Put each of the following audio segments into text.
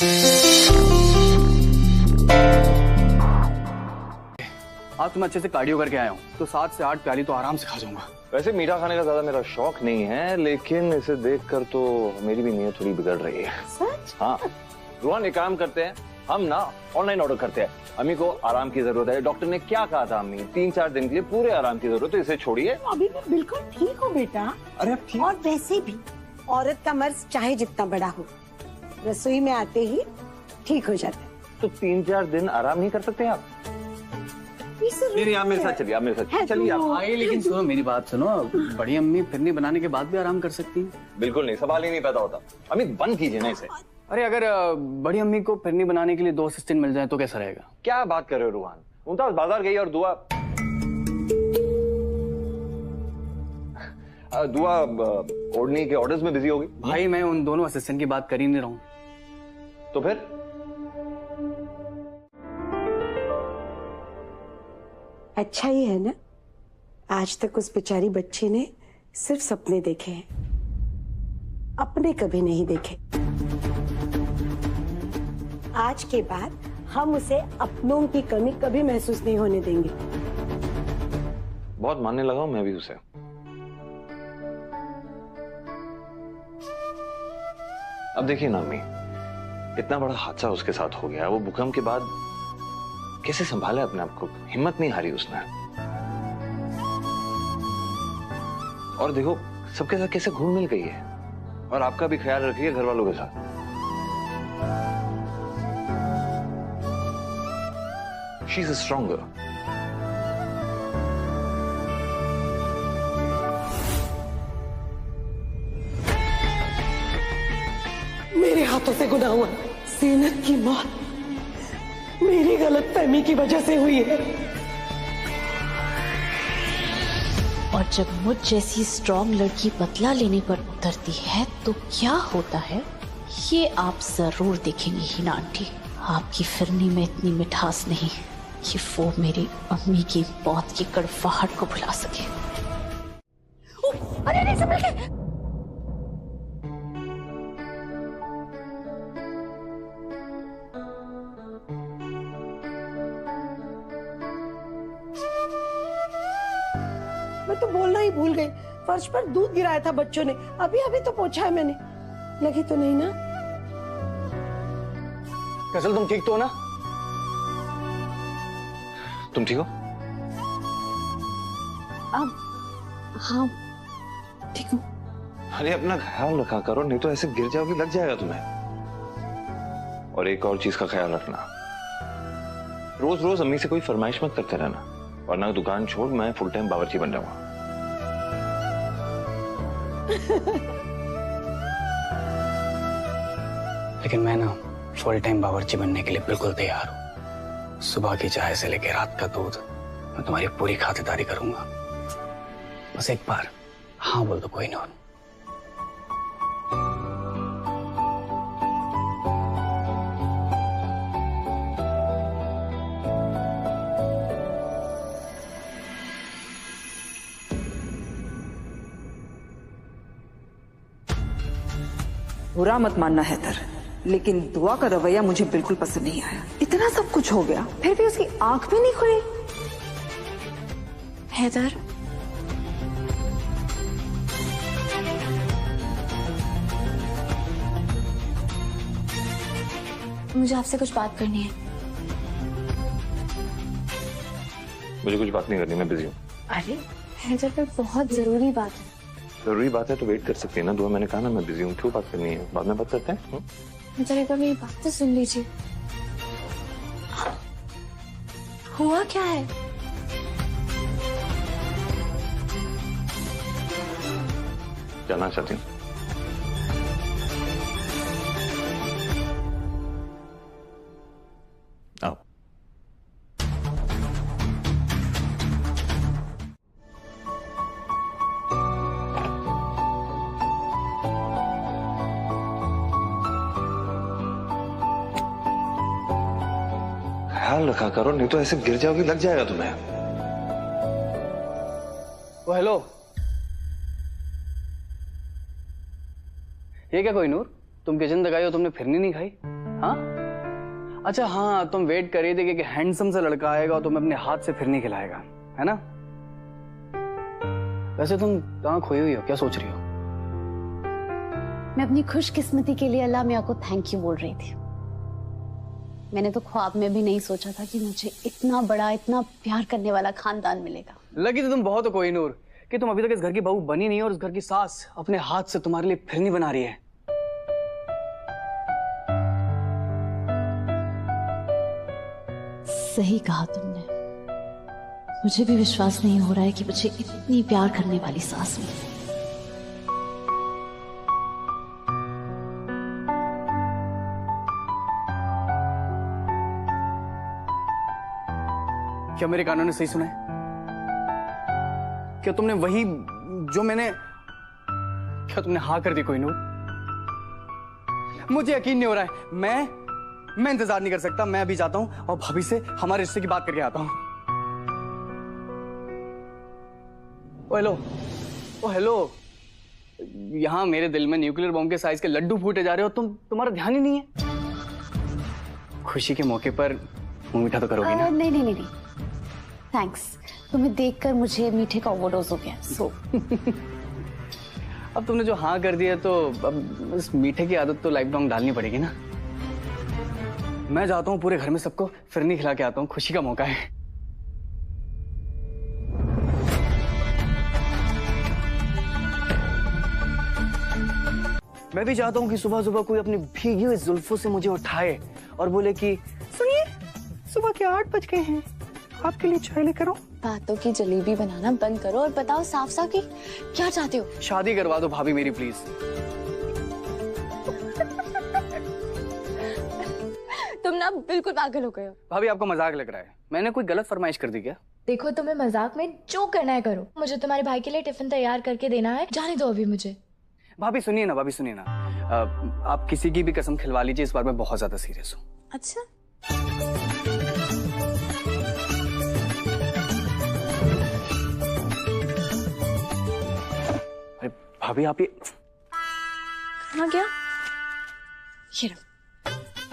आज तो मैं अच्छे से कार्डियो करके आया हूँ, तो 7 से 8 प्याली तो आराम से खा जाऊंगा। वैसे मीठा खाने का ज्यादा मेरा शौक नहीं है, लेकिन इसे देखकर तो मेरी भी नीयत थोड़ी बिगड़ रही है। सच? हाँ रोहन, एक काम करते हैं, हम ना ऑनलाइन ऑर्डर करते हैं। अम्मी को आराम की जरूरत है, डॉक्टर ने क्या कहा था अम्मी, 3-4 दिन के लिए पूरे आराम की जरूरत है, इसे छोड़िए। अभी मैं बिल्कुल ठीक हूँ बेटा। अरे ठीक। और वैसे भी औरत का मर्ज चाहे जितना बड़ा हो, रसोई में आते ही ठीक हो जाता है। तो 3-4 दिन आराम नहीं कर सकते आप? नहीं, आप मेरे साथ चलिए, आप मेरे साथ चलिए आप। भाई लेकिन सुनो मेरी बात सुनो, बड़ी अम्मी फिरनी बनाने के बाद भी आराम कर सकती है। बिल्कुल नहीं, सवाल ही नहीं पैदा होता। अम्मी बंद कीजिए ना इसे। अरे अगर बड़ी अम्मी को फिरनी बनाने के लिए 2 असिस्टेंट मिल जाए तो कैसा रहेगा? क्या बात कर रहे हो रूहान, मुमताज बाजार गई और दुआ ओढ़नी के ऑर्डर्स में बिजी होगी। भाई मैं उन दोनों असिस्टेंट की बात कर ही नहीं रहा हूँ। तो फिर अच्छा ही है ना, आज तक उस बेचारी बच्ची ने सिर्फ सपने देखे हैं, अपने कभी नहीं देखे। आज के बाद हम उसे अपनों की कमी कभी महसूस नहीं होने देंगे। बहुत मानने लगा हूं मैं भी उसे। अब देखिए ना अम्मी, इतना बड़ा हादसा उसके साथ हो गया, वो भूकंप के बाद कैसे संभाला अपने आप को, हिम्मत नहीं हारी उसने। और देखो सबके साथ कैसे घुल मिल गई है, और आपका भी ख्याल रखिए घर वालों के साथ। She is stronger. मेरे हाथों से गुनाह हुआ, ज़ीनत की मौत मेरी गलतफहमी की वजह से हुई है। और जब मुझ जैसी स्ट्रॉन्ग लड़की बदला लेने पर उतरती है तो क्या होता है, ये आप जरूर देखेंगी हिना आंटी। आपकी फिरनी में इतनी मिठास नहीं कि वो मेरी अम्मी की मौत की कड़वाहट को भुला सके। अरे नहीं संभल के। मैं तो बोलना ही भूल गई, फर्श पर दूध गिराया था बच्चों ने, अभी अभी तो पोंछा है मैंने। लगी तो नहीं ना? कैसल तुम ठीक तो हो ना? तुम ठीक हो? अब हाँ ठीक हूँ। अरे अपना ख्याल रखा करो, नहीं तो ऐसे गिर जाओगी, लग जाएगा तुम्हें। और एक और चीज का ख्याल रखना, रोज रोज अम्मी से कोई फरमाइश मत करते रहना, वरना दुकान छोड़ मैं फुल टाइम बावर्ची बन जाऊंगा। लेकिन मैं ना फुल टाइम बावर्ची बनने के लिए बिल्कुल तैयार हूँ। सुबह की चाय से लेकर रात का दूध, मैं तुम्हारी पूरी खातिरदारी करूंगा। बस एक बार हाँ बोल दो, कोई ना। बुरा मत मानना हैदर, लेकिन दुआ का रवैया मुझे बिल्कुल पसंद नहीं आया। इतना सब कुछ हो गया, फिर भी उसकी आंख भी नहीं खुली। हैदर, मुझे आपसे कुछ बात करनी है। मुझे कुछ बात नहीं करनी, मैं बिजी हूँ। अरे हैदर, पर बहुत जरूरी बात है। जरूरी बात है तो वेट कर सकती है ना दुआ, मैंने कहा ना मैं बिजी हूँ, क्यों बात करनी है, बाद में बात करते हैं। हैदर, एक बार मेरी बात तो सुन लीजिए। हुआ क्या है? जानना चाहती हूँ। आओ। ख्याल रखा करो, नहीं तो ऐसे गिर जाओगी, लग जाएगा तुम्हें। ओ हेलो, ये क्या कोई नूर, तुम किचन तक आई हो, तुमने फिरनी नहीं खाई? हाँ अच्छा, हाँ तुम वेट कर रही थी कि हैंडसम सा लड़का आएगा और तुम्हें अपने हाथ से फिरनी खिलाएगा, है ना? वैसे तुम कहाँ खोई हुई हो, क्या सोच रही हो? मैं अपनी खुशकिस्मती के लिए अल्लाह मियाँ को थैंक यू बोल रही थी। मैंने तो ख्वाब में भी नहीं सोचा था कि मुझे इतना बड़ा, इतना प्यार करने वाला खानदान मिलेगा। लगी तो तुम बहुत हो कोहिनूर कि तुम अभी तक इस घर की बहू बनी नहीं और उस घर की सास अपने हाथ से तुम्हारे लिए फिरनी बना रही है। सही कहा तुमने। मुझे भी विश्वास नहीं हो रहा है कि मुझे इतनी प्यार करने वाली सास मिली। क्या मेरे कानों ने सही सुना है? क्या तुमने वही जो मैंने, क्या तुमने हाँ कर दी कोहिनूर? मुझे यकीन नहीं हो रहा है। मैं इंतजार नहीं कर सकता। मैं अभी जाता हूं और भाभी से हमारे रिश्ते की बात करके आता हूं। ओ हेलो, ओ हेलो, यहां मेरे दिल में न्यूक्लियर बॉम्ब के साइज के लड्डू फूटे जा रहे हो, तुम्हारा ध्यान ही नहीं है। खुशी के मौके पर मुंह मीठा तो करोगी ना? नहीं नहीं नहीं, थैंक्स। तुम्हें देखकर मुझे मीठे का ओवरडोज हो गया। सो अब तुमने जो हाँ कर दिया तो अब इस मीठे की आदत तो लाइफ लॉन्ग डालनी पड़ेगी ना। मैं जाता हूँ, पूरे घर में सबको फिरनी खिला के आता हूँ, खुशी का मौका है। मैं भी चाहता हूँ कि सुबह सुबह कोई अपनी भीगी हुई जुल्फों से मुझे उठाए और बोले कि सुनिए, सुबह के 8 बज गए हैं, आपके लिए चाय लेकर आओ। बातों की जलेबी बनाना बंद करो और बताओ साफ साफ कि क्या चाहते हो। शादी करवा दो भाभी मेरी, प्लीज। तुम ना बिल्कुल पागल हो गए हो। भाभी आपको मजाक लग रहा है? मैंने कोई गलत फरमाइश कर दी क्या? देखो तुम्हें मजाक में जो करना है करो, मुझे तुम्हारे भाई के लिए टिफिन तैयार करके देना है, जाने दो अभी मुझे। भाभी सुनिए ना, भाभी सुनिए ना, आप किसी की भी कसम खिलवा लीजिए, इस बार मैं बहुत ज्यादा सीरियस हूँ। अच्छा अरे भाभी आप ये कहाँ गया? ये रहो।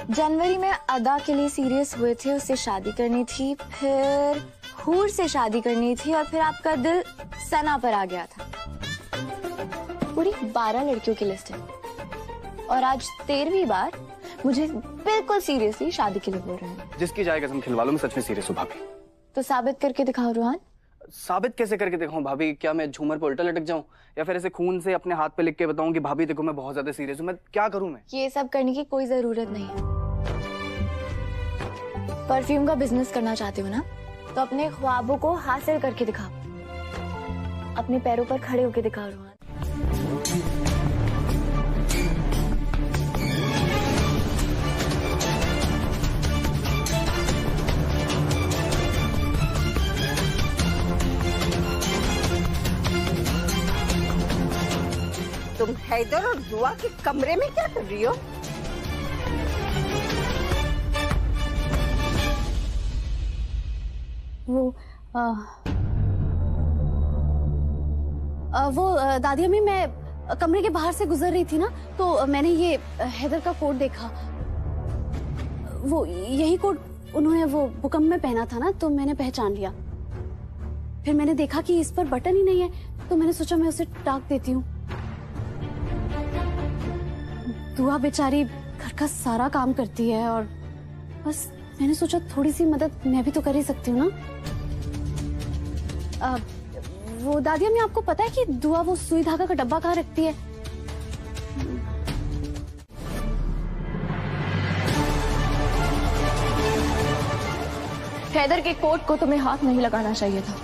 जनवरी में अदा के लिए सीरियस हुए थे, उससे शादी करनी थी, फिर हूर से शादी करनी थी और फिर आपका दिल सना पर आ गया था। पूरी 12 लड़कियों की लिस्ट है और आज 13वीं बार मुझे बिल्कुल सीरियसली शादी के लिए बोल रहे हैं। जिसकी जाए कसम खिलवा लो, मैं सच में सीरियस हूँ भाभी। तो साबित करके दिखाओ रोहन। साबित कैसे करके दिखाऊं भाभी? क्या मैं झूमर पे उल्टा लटक जाऊं या फिर ऐसे खून से अपने हाथ पे लिख के बताऊं कि भाभी देखो मैं बहुत ज्यादा सीरियस हूं? मैं क्या करूं? मैं ये सब करने की कोई जरूरत नहीं है। परफ्यूम का बिजनेस करना चाहते हो ना, तो अपने ख्वाबों को हासिल करके दिखाओ, अपने पैरों पर खड़े होके दिखाओ रोहन। तुम हैदर और दुआ के कमरे में क्या कर रही हो? वो दादी अम्मी, मैं कमरे के बाहर से गुजर रही थी ना, तो मैंने ये हैदर का कोट देखा। वो यही कोट उन्होंने वो भूकंप में पहना था ना, तो मैंने पहचान लिया। फिर मैंने देखा कि इस पर बटन ही नहीं है, तो मैंने सोचा मैं उसे टाक देती हूँ। दुआ बेचारी घर का सारा काम करती है और बस मैंने सोचा थोड़ी सी मदद मैं भी तो कर ही सकती हूँ ना। वो दादी अम्मी, आपको पता है कि दुआ वो सुई धागा का डब्बा कहाँ रखती है? हैदर के कोट को तुम्हें हाथ नहीं लगाना चाहिए था।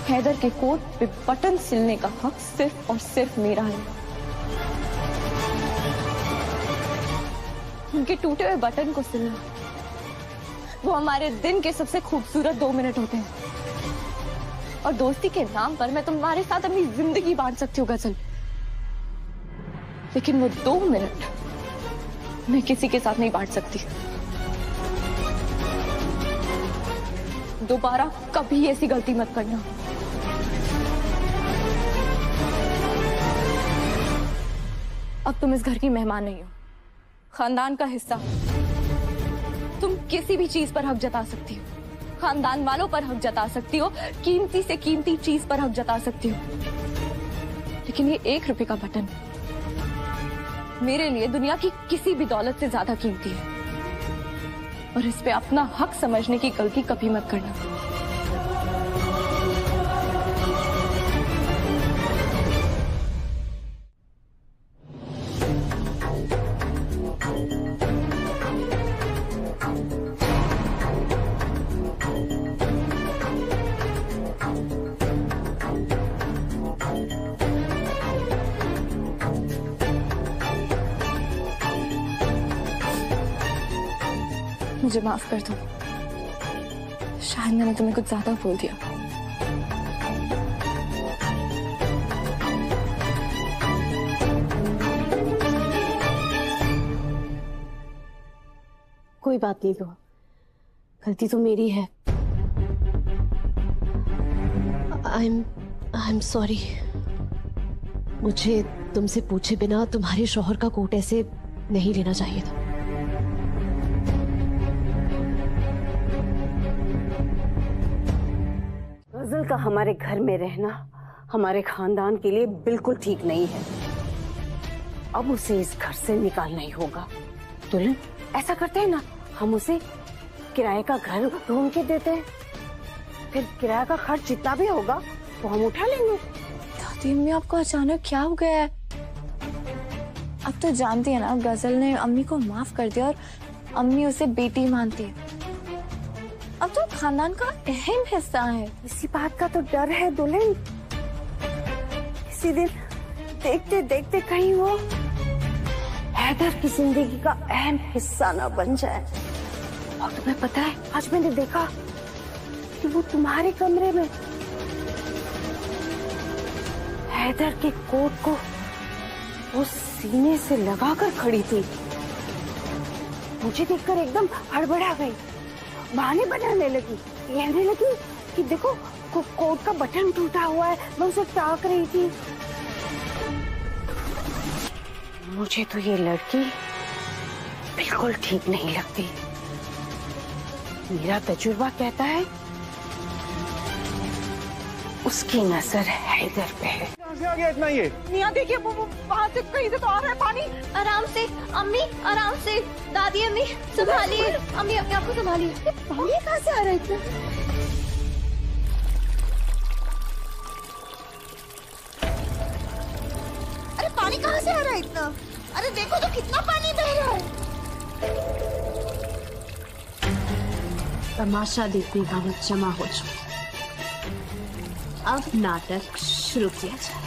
हैदर के कोट पे बटन सिलने का हक सिर्फ और सिर्फ मेरा है। उनके टूटे हुए बटन को सिलना, वो हमारे दिन के सबसे खूबसूरत 2 मिनट होते हैं। और दोस्ती के नाम पर मैं तुम्हारे साथ अपनी जिंदगी बांट सकती हूँ गजल, लेकिन वो 2 मिनट मैं किसी के साथ नहीं बांट सकती। दोबारा कभी ऐसी गलती मत करना। अब तुम इस घर की मेहमान नहीं हो, खानदान का हिस्सा हो। तुम किसी भी चीज पर हक जता सकती हो, खानदान वालों पर हक जता सकती हो, कीमती से कीमती चीज पर हक जता सकती हो, लेकिन ये 1 रुपए का बटन मेरे लिए दुनिया की किसी भी दौलत से ज्यादा कीमती है। और इस पे अपना हक समझने की गलती कभी मत करना। मुझे माफ कर दो, शायद मैंने तुम्हें कुछ ज्यादा बोल दिया। कोई बात नहीं, तो गलती तो मेरी है। I am sorry. मुझे तुमसे पूछे बिना तुम्हारे शौहर का कोट ऐसे नहीं लेना चाहिए था। गजल का हमारे घर में रहना हमारे खानदान के लिए बिल्कुल ठीक नहीं है। अब उसे इस घर से निकालना ही होगा। दुल्हन, ऐसा करते हैं ना, हम उसे किराए का घर ढूंढ के देते हैं, फिर किराए का खर्च जितना भी होगा वो हम उठा लेंगे। दादी अम्मी, आपको अचानक क्या हो गया है? अब तो जानती है ना, गजल ने अम्मी को माफ कर दिया और अम्मी उसे बेटी मानती है। अब तो खानदान का अहम हिस्सा है। इसी बात का तो डर है दुल्हन, इसी दिन देखते देखते कहीं वो हैदर की जिंदगी का अहम हिस्सा ना बन जाए। और तुम्हें पता है, आज मैंने देखा कि वो तुम्हारे कमरे में हैदर के कोट को वो सीने से लगाकर खड़ी थी। मुझे देखकर एकदम हड़बड़ा गई, बहाने बनाने लगी, कहने लगी कि देखो कोट का बटन टूटा हुआ है, मैं उसे ताक रही थी। मुझे तो ये लड़की बिल्कुल ठीक नहीं लगती। मेरा तजुर्बा कहता है उसकी नजर हैदर पे है। कहां से आ गया इतना? ये निया देखिए, वो वहां से कहीं से तो आ रहा है पानी। आराम से अम्मी, आराम से। दादी अम्मी संभालिए, अम्मी अपने आप को संभालिए। पानी कहाँ से आ रहा है इतना? अरे पानी कहाँ से आ रहा है इतना? अरे देखो तो कितना पानी बह रहा है। तमाशा देखने का वक्त जमा हो चुका। अब नाटक शुरू किया जाए।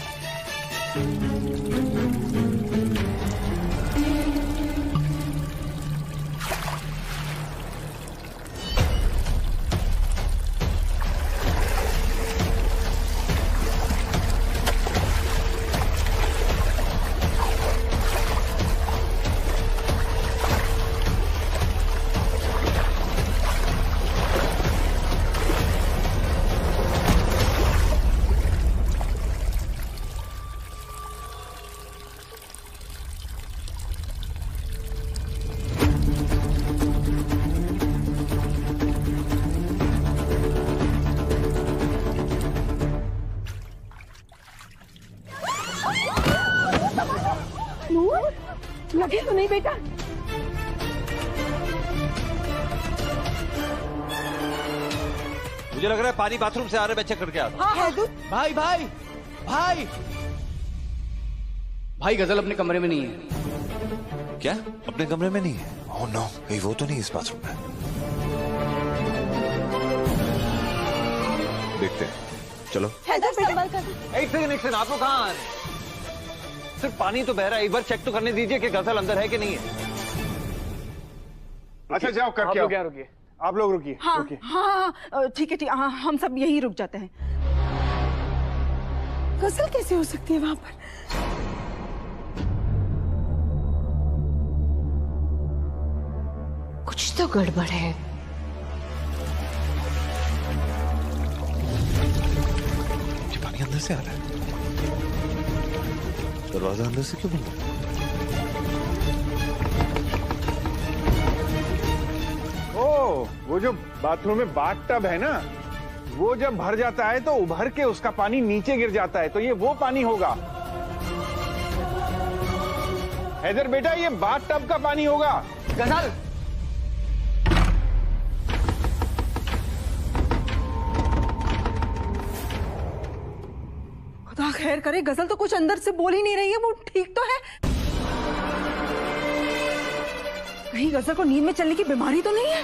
लगे तो नहीं बेटा? मुझे लग रहा है पानी बाथरूम से आ रहे, बच्चे करके आता। हाँ, भाई भाई भाई भाई, गजल अपने कमरे में नहीं है। क्या अपने कमरे में नहीं है? ओह नो, कहीं वो तो नहीं इस बाथरूम में। देखते हैं, चलो। हैदर संभल कर। एक सेकंड, आप लोग कहाँ आ रहे हैं? सिर्फ पानी तो बह रहा है, एक बार चेक तो करने दीजिए कि गजल अंदर है कि नहीं है। अच्छा जाओ करके आओ। क्या रुकिए, आप लोग रुकिए। हाँ रुकिए। हाँ ठीक है, ठीक। हाँ, हम सब यही रुक जाते हैं। गजल कैसे हो सकती है वहां पर? कुछ तो गड़बड़ है। ये पानी अंदर से आ रहा है, दरवाजा अंदर से क्यों बंद है? ओ, वो जो बाथरूम में बाथ टब है ना, वो जब भर जाता है तो उभर के उसका पानी नीचे गिर जाता है, तो ये वो पानी होगा। हैदर बेटा, ये बाथ टब का पानी होगा। गजल, खुदा खैर करे, गजल तो कुछ अंदर से बोल ही नहीं रही है, वो ठीक तो है? कहीं गजल को नींद में चलने की बीमारी तो नहीं है?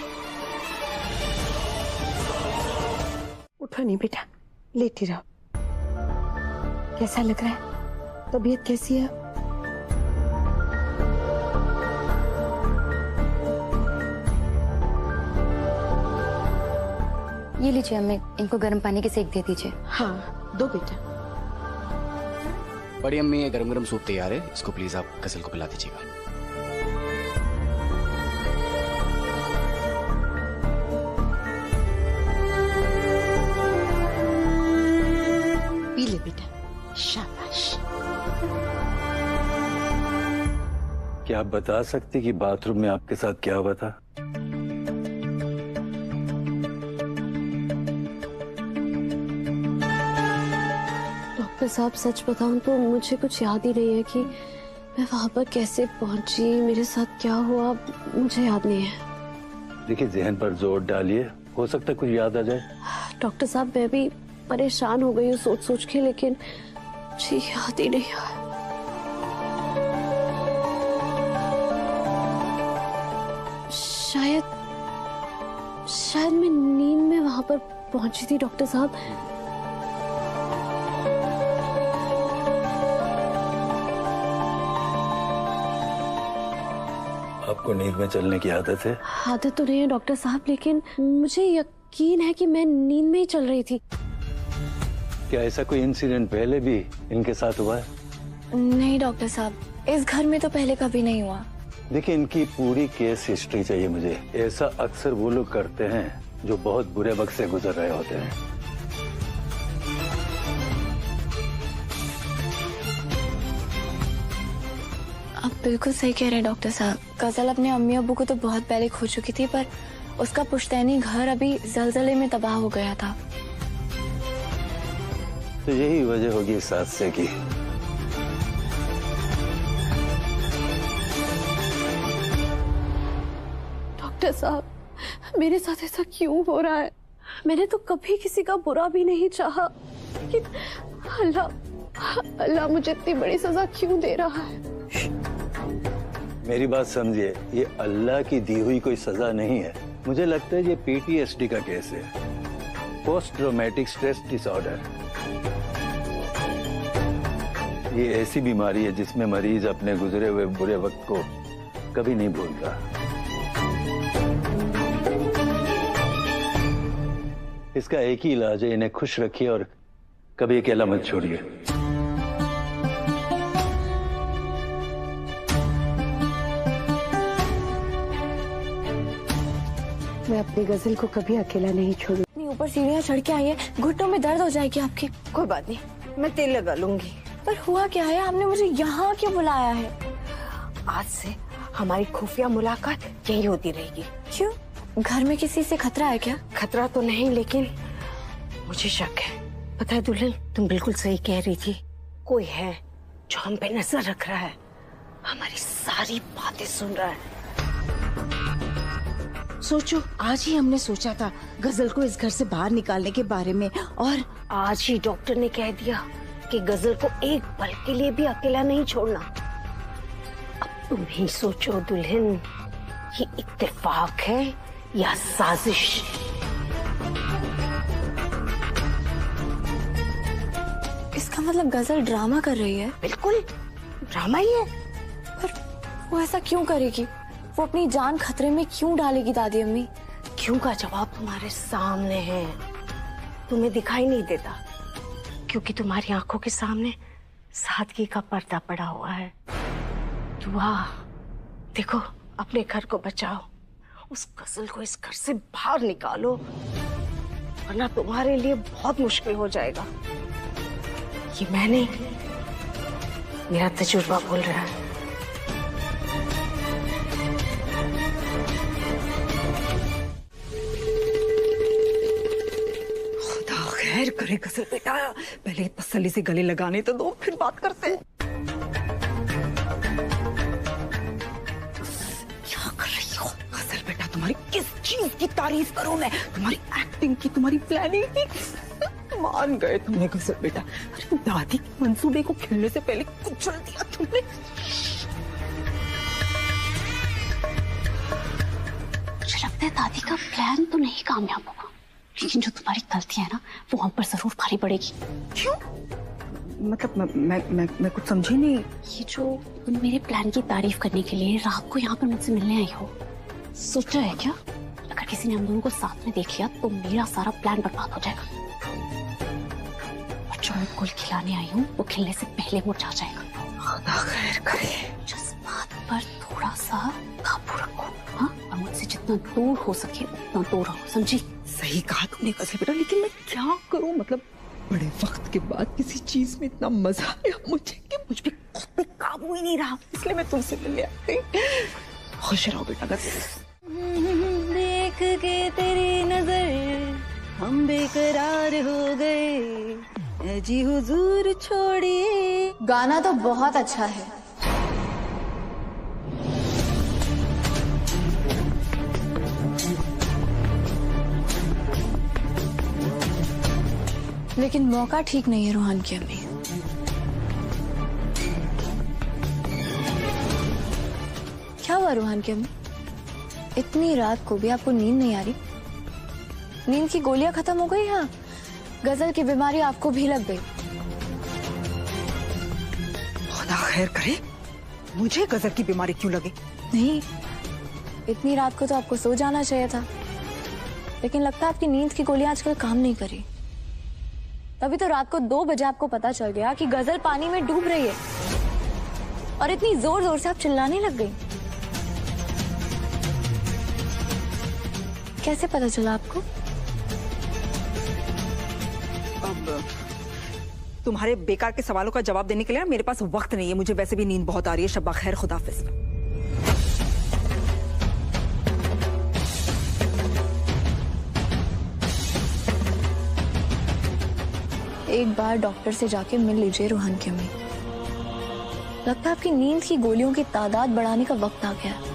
उठो नहीं बेटा, लेटी रहो। कैसा लग रहा है? तबीयत कैसी है? ये लीजिए अम्मी, इनको गर्म पानी के सेक दे दीजिए। हाँ, दो बेटा। बड़ी अम्मी, ये गरम गरम सूप तैयार है, इसको प्लीज आप गजल को पिला दीजिएगा। पी ले बेटा, शाबाश। क्या आप बता सकते कि बाथरूम में आपके साथ क्या हुआ था? डॉक्टर साहब, सच बताऊं तो मुझे कुछ याद ही नहीं है कि मैं वहां पर कैसे पहुंची, मेरे साथ क्या हुआ, मुझे याद नहीं है। देखिए, जहन पर जोर डालिए, हो सकता है कुछ याद आ जाए। डॉक्टर साहब, मैं भी परेशान हो गई हूँ सोच सोच के, लेकिन मुझे याद ही नहीं आया। शायद मैं नींद में वहां पर पहुंची थी डॉक्टर साहब। आपको नींद में चलने की आदत है? आदत तो नहीं है डॉक्टर साहब, लेकिन मुझे यकीन है कि मैं नींद में ही चल रही थी। क्या ऐसा कोई इंसिडेंट पहले भी इनके साथ हुआ है? नहीं डॉक्टर साहब, इस घर में तो पहले कभी नहीं हुआ। देखिए, इनकी पूरी केस हिस्ट्री चाहिए मुझे। ऐसा अक्सर वो लोग करते हैं जो बहुत बुरे वक्त से गुजर रहे होते हैं। आप बिल्कुल सही कह रहे हैं डॉक्टर साहब। गजल अपने अम्मी अब्बू को तो बहुत पहले खो चुकी थी, पर उसका पुश्तैनी घर अभी जलजले में तबाह हो गया था। तो यही वजह होगी इस हादसे की। डॉक्टर साहब, मेरे साथ ऐसा क्यों हो रहा है? मैंने तो कभी किसी का बुरा भी नहीं चाहा, लेकिन अल्लाह मुझे इतनी बड़ी सजा क्यों दे रहा है? मेरी बात समझिए, ये अल्लाह की दी हुई कोई सजा नहीं है। मुझे लगता है ये PTSD का केस है, पोस्ट ट्रॉमेटिक स्ट्रेस डिसऑर्डर। ये ऐसी बीमारी है जिसमें मरीज अपने गुजरे हुए बुरे वक्त को कभी नहीं भूलता। इसका एक ही इलाज है, इन्हें खुश रखिए और कभी अकेला मत छोड़िए। मैं अपनी गजल को कभी अकेला नहीं छोड़ूंगी। इतनी ऊपर सीढ़ियाँ चढ़ के आई है, घुटनों में दर्द हो जाएगी आपकी। कोई बात नहीं, मैं तेल लगा लूंगी। पर हुआ क्या है? आपने मुझे यहाँ क्यों बुलाया है? आज से हमारी खुफिया मुलाकात यही होती रहेगी। क्यों? घर में किसी से खतरा है क्या? खतरा तो नहीं, लेकिन मुझे शक है। पता है दुल्हन, तुम बिल्कुल सही कह रही थी। कोई है जो हम पे नजर रख रहा है, हमारी सारी बातें सुन रहा है। सोचो, आज ही हमने सोचा था गजल को इस घर से बाहर निकालने के बारे में, और आज ही डॉक्टर ने कह दिया कि गजल को एक पल के लिए भी अकेला नहीं छोड़ना। अब तुम ही सोचो दुल्हन, ये इत्तेफाक है या साजिश? इसका मतलब गजल ड्रामा कर रही है? बिल्कुल ड्रामा ही है। पर वो ऐसा क्यों करेगी? वो अपनी जान खतरे में क्यों डालेगी दादी अम्मी? क्यों का जवाब तुम्हारे सामने है, तुम्हें दिखाई नहीं देता क्योंकि तुम्हारी आंखों के सामने सादगी का पर्दा पड़ा हुआ है। दुआ, देखो अपने घर को बचाओ, उस गजल को इस घर से बाहर निकालो, वरना तुम्हारे लिए बहुत मुश्किल हो जाएगा। ये मैंने, मेरा तजुर्बा बोल रहा है। गजल बेटा, पहले तसल्ली से गले लगाने तो दो, फिर बात करते हैं। क्या कर रही हो गजल बेटा? तुम्हारी किस चीज की तारीफ करूं मैं? तुम्हारी एक्टिंग की, तुम्हारी प्लानिंग की। मान गए तुमने गजल बेटा। अरे दादी के मंसूबे को खिलने से पहले कुचल दिया तुमने। मुझे लगता है दादी का प्लान तो नहीं कामयाब होगा, लेकिन जो तुम्हारी गलती है ना वो हम पर जरूर भारी पड़ेगी। क्यों? मतलब मैं कुछ समझी नहीं। ये जो तुम मेरे प्लान की तारीफ करने के लिए रात को यहाँ पर मुझसे मिलने आई हो, सोचा है क्या अगर किसी ने हम दोनों को साथ में देख लिया तो मेरा सारा प्लान बर्बाद हो जाएगा, और जो मैं गुल खिलाने आई हूँ वो खिलने से पहले मुरझा जाएगा। खुदा खैर करे। जिस बात पर थोड़ा सा काबू रखो, हाँ, और मुझसे जितना दूर हो सके उतना दूर रहो, समझी? सही कहा तुमने गजल बेटा, लेकिन मैं क्या करूं? मतलब बड़े वक्त के बाद किसी चीज में इतना मजा आया मुझे कि मुझ पे खुद पे काबू ही नहीं रहा, इसलिए मैं तुमसे मिलने आई। खुश रहो बेटा गजल। देख के तेरी नजर हम बेकरार हो गए, जी हुजूर छोड़िए। गाना तो बहुत अच्छा है, लेकिन मौका ठीक नहीं है रूहान की अम्मी। क्या हुआ रूहान की अम्मी? इतनी रात को भी आपको नींद नहीं आ रही? नींद की गोलियां खत्म हो गई? हाँ, गजल की बीमारी आपको भी लग गई। खुदा खैर करे, मुझे गजल की बीमारी क्यों लगे? नहीं, इतनी रात को तो आपको सो जाना चाहिए था, लेकिन लगता है आपकी नींद की गोलियां आजकल काम नहीं कर रही। तभी तो रात को 2 बजे आपको पता चल गया कि गजल पानी में डूब रही है, और इतनी जोर जोर से आप चिल्लाने लग गई। कैसे पता चला आपको? अब तुम्हारे बेकार के सवालों का जवाब देने के लिए मेरे पास वक्त नहीं है। मुझे वैसे भी नींद बहुत आ रही है। शब्बा खैर, खुदाफिज। एक बार डॉक्टर से जाके मिल लीजिए रूहान की अम्मी। लगता है आपकी नींद की गोलियों की तादाद बढ़ाने का वक्त आ गया है,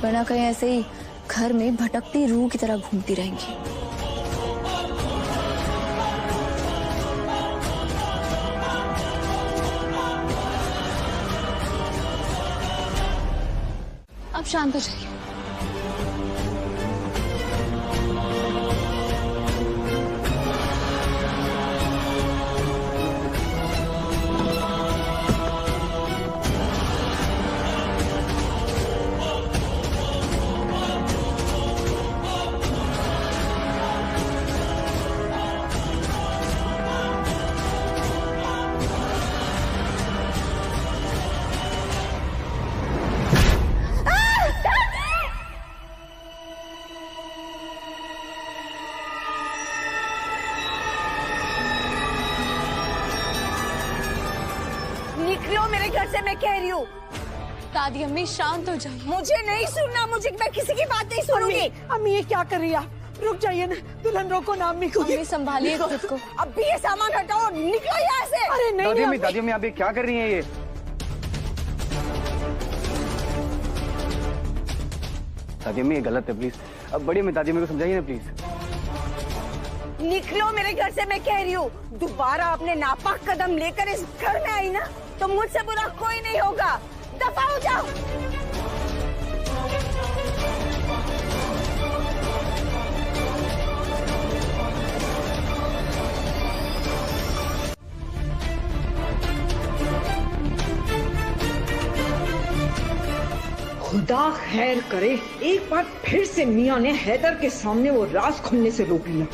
वरना कहीं ऐसे ही घर में भटकती रूह की तरह घूमती रहेंगी। अब शांत हो जाइए। निकलो मेरे घर से, मैं कह रही हूँ। दादी अम्मी शांत हो जाइए। मुझे नहीं सुनना, मैं किसी की बात नहीं सुनूंगी। अम्मी ये क्या कर रही है आप? रुक जाइए ना, दुल्हन रोको ना अम्मी को। अम्मी संभालिए खुद को। अब भी ये सामान हटाओ, निकलो यहाँ से। अरे नहीं दादी अम्मी आप ये क्या कर रही हैं? ये दादी अम्मी ये गलत है, प्लीज। अब बड़ी अम्मी, दादी अम्मी को समझाइए ना प्लीज। निकलो मेरे घर से, मैं कह रही हूँ। दोबारा अपने नापाक कदम लेकर इस घर में आई ना तो मुझसे बुरा कोई नहीं होगा। दफा हो जाओ। खुदा खैर करे, एक बार फिर से मियां ने हैदर के सामने वो राज खुलने से रोक लिया।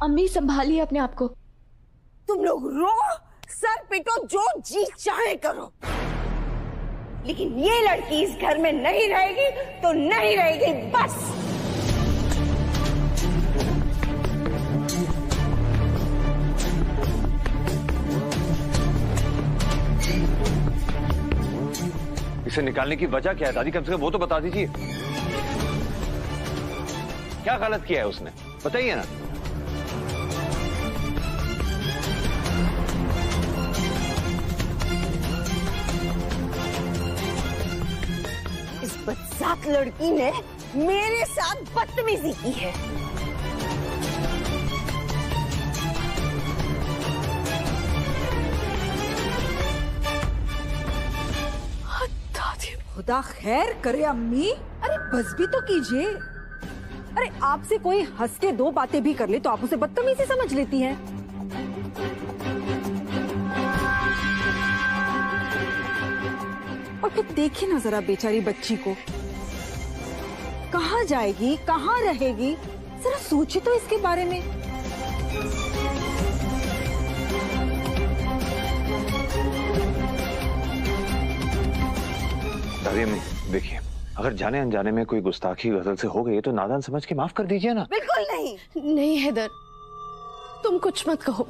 अम्मी संभालिए अपने आप को। तुम लोग रो, सर पिटो, जो जी चाहे करो, लेकिन ये लड़की इस घर में नहीं रहेगी तो नहीं रहेगी, बस। इसे निकालने की वजह क्या है दादी? कम से कम वो तो बता दीजिए। क्या गलत किया है उसने, बताइए ना। इस बदसात लड़की ने मेरे साथ बदतमीजी की है। खुदा खैर करे अम्मी, अरे बस भी तो कीजिए। अरे आपसे कोई हंस के दो बातें भी कर ले तो आप उसे बदतमीजी समझ लेती हैं। और फिर देखिए ना जरा बेचारी बच्ची को, कहाँ जाएगी, कहाँ रहेगी, जरा सोचे तो इसके बारे में। दादी अम्मी देखिए, अगर जाने अनजाने में कोई गुस्ताखी गजल से हो गई तो नादान समझ के माफ कर दीजिए ना। बिल्कुल नहीं। नहीं हैदर, तुम कुछ मत कहो।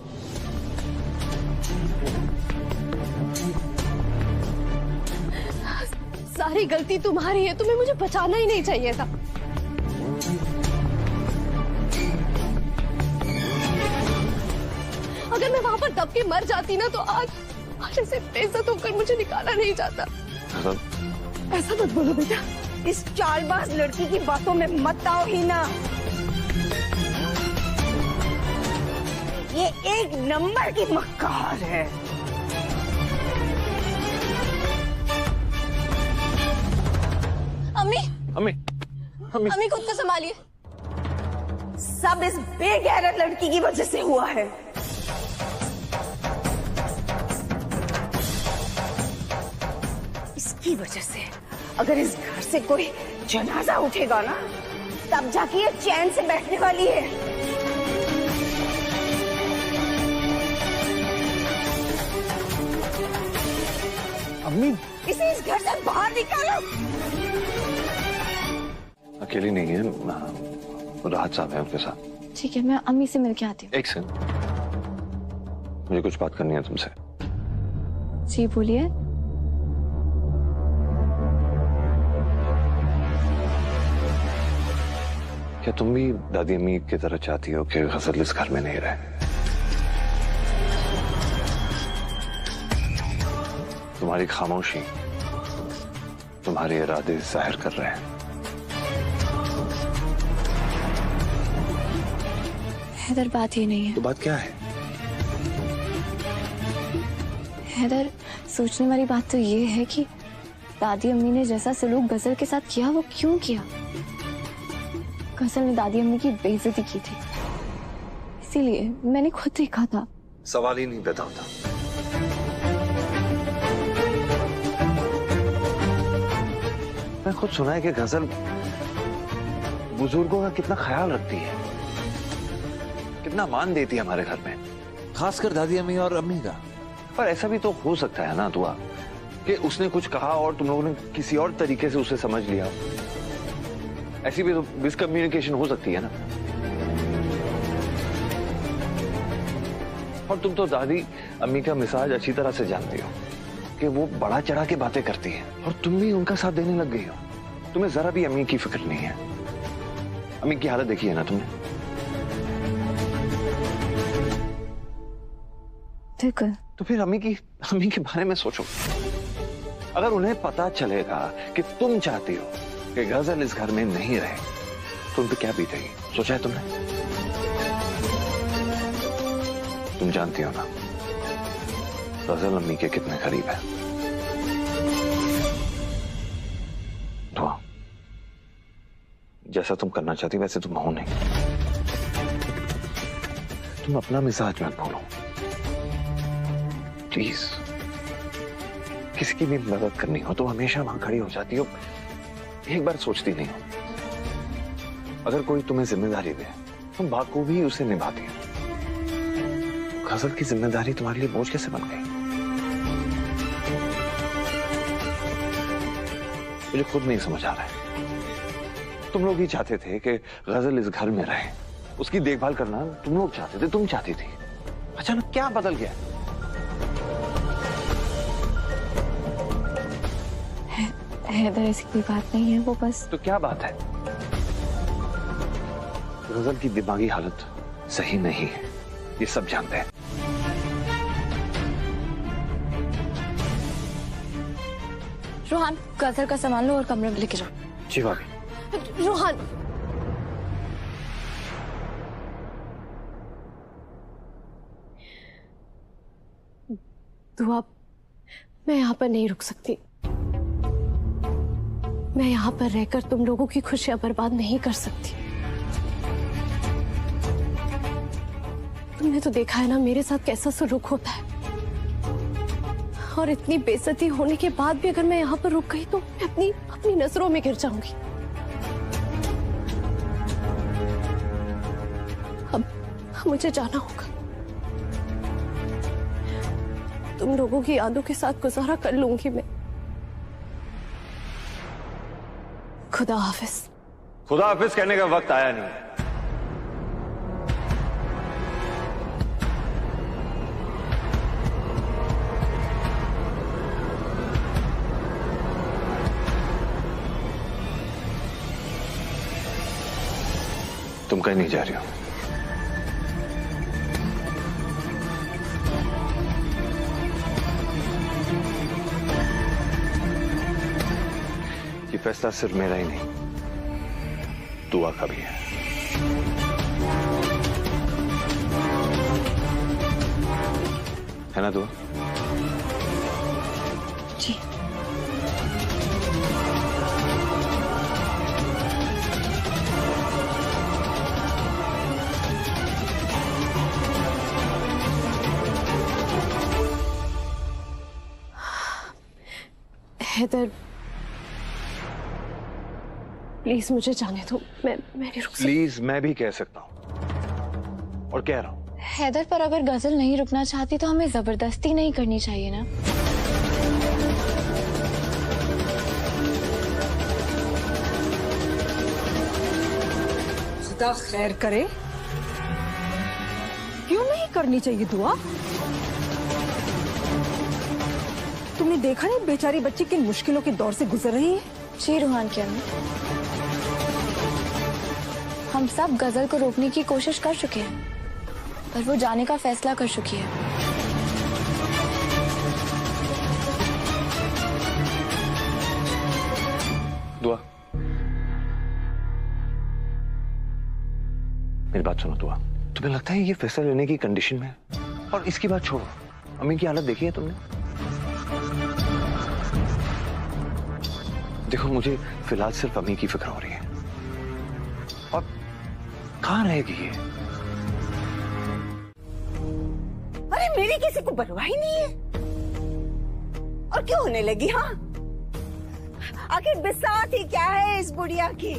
सारी गलती तुम्हारी है, तुम्हें मुझे बचाना ही नहीं चाहिए था। अगर मैं वहां पर दब के मर जाती ना तो आज ऐसे बेइज्जत होकर मुझे निकाला नहीं जाता। ऐसा मत बोलो बेटा, इस चालबाज लड़की की बातों में मत आओ ही ना। ये एक नंबर की मक्कार है। अम्मी अम्मी अम्मी अम्मी खुद को संभालिए। सब इस बेगैरत लड़की की वजह से हुआ है। इसकी वजह से अगर इस घर से कोई जनाजा उठेगा ना, तब जाके ये चैन से बैठने वाली है। अम्मी इसे इस घर से बाहर निकालो। अकेली नहीं है, राहत साहब है उनके साथ। ठीक है, मैं अम्मी से मिलके आती हूँ। एक सेकंड, मुझे कुछ बात करनी है तुमसे। जी बोलिए। क्या तुम भी दादी अम्मी की तरह चाहती हो कि गजल इस घर में नहीं रहे? तुम्हारी खामोशी तुम्हारे इरादे जाहिर कर रहे हैं। हैदर, बात ये नहीं है। तो बात क्या है? हैदर, सोचने वाली बात तो ये है कि दादी अम्मी ने जैसा सलूक गजल के साथ किया वो क्यों किया। गजल ने दादी अम्मी की बेइज्जती की थी, इसीलिए मैंने खुद देखा था। सवाल ही नहीं पैदा होता। मैं खुद सुना है कि गजल बुजुर्गों का कितना ख्याल रखती है, कितना मान देती है हमारे घर में, खासकर दादी अम्मी और अम्मी का। पर ऐसा भी तो हो सकता है ना दुआ, कि उसने कुछ कहा और तुम लोगों ने किसी और तरीके से उसे समझ लिया। ऐसी भी तो मिसकम्युनिकेशन हो सकती है ना। और तुम तो दादी अम्मी का मिजाज अच्छी तरह से जानती हो कि वो बड़ा चढ़ा के बातें करती है, और तुम भी उनका साथ देने लग गई हो। तुम्हें जरा भी अम्मी की फिक्र नहीं है। अम्मी की हालत देखी है ना तुमने। तो फिर अम्मी के बारे में सोचो। अगर उन्हें पता चलेगा कि तुम चाहती हो कि गजल इस घर में नहीं रहे तो उन पे क्या बीतेगी, सोचा है तुमने? तुम जानती हो ना गजल अम्मी के कितने करीब है। दुआ, जैसा तुम करना चाहती वैसे तुम हो नहीं। तुम अपना मिजाज मत भूलो प्लीज। किसी की भी मदद करनी हो तो हमेशा वहां खड़ी हो जाती हो, एक बार सोचती नहीं हो। अगर कोई तुम्हें जिम्मेदारी दे तुम बाखूबी उसे निभाती हो। गजल की जिम्मेदारी तुम्हारे लिए बोझ कैसे बन गई? मुझे खुद नहीं समझ आ रहा है। तुम लोग ही चाहते थे कि गजल इस घर में रहे, उसकी देखभाल करना तुम लोग चाहते थे, तुम चाहती थी। अचानक क्या बदल गया? हैदर, ऐसी कोई बात नहीं है, वो बस। तो क्या बात है? गजल की दिमागी हालत सही नहीं है, ये सब जानते हैं। रोहन, गजल का सामान लो और कमरे में लेके जाओ। जी भाभी। रोहन, दुआ, मैं यहाँ पर नहीं रुक सकती। मैं यहाँ पर रहकर तुम लोगों की खुशियां बर्बाद नहीं कर सकती। तुमने तो देखा है ना मेरे साथ कैसा सलूक होता है, और इतनी बेइज्जती होने के बाद भी अगर मैं यहाँ पर रुक गई तो मैं अपनी नजरों में गिर जाऊंगी। अब मुझे जाना होगा। तुम लोगों की यादों के साथ गुजारा कर लूंगी मैं। खुदा हाफिज। खुदा हाफिज कहने का वक्त आया नहीं। तुम कहीं नहीं जा रही हो। ये फैसला सिर्फ मेरा ही नहीं, दुआ का भी है। है ना दुआ? जी। हैदर, प्लीज मुझे जाने दो। मैं नहीं रुक सकती। प्लीज मैं भी कह सकता हूं और कह रहा हूं। हैदर, पर अगर गजल नहीं रुकना चाहती तो हमें जबरदस्ती नहीं करनी चाहिए ना। खुदा खैर करे, क्यों नहीं करनी चाहिए दुआ? तुमने देखा नहीं बेचारी बच्ची किन मुश्किलों के दौर से गुजर रही है। जी रूहान की अम्मी, हम सब गजल को रोकने की कोशिश कर चुके हैं, पर वो जाने का फैसला कर चुकी है। दुआ, मेरी बात सुनो दुआ। तुम्हें लगता है ये फैसला लेने की कंडीशन में है? और इसकी बात छोड़ो, अम्मी की हालत देखी है तुमने? देखो, मुझे फिलहाल सिर्फ अम्मी की फिक्र हो रही है। और कहाँ रहेगी ये? अरे मेरी किसी को परवाह ही नहीं है। और क्यों होने लगी? हाँ, आखिर बिसात ही क्या है इस बुढ़िया की?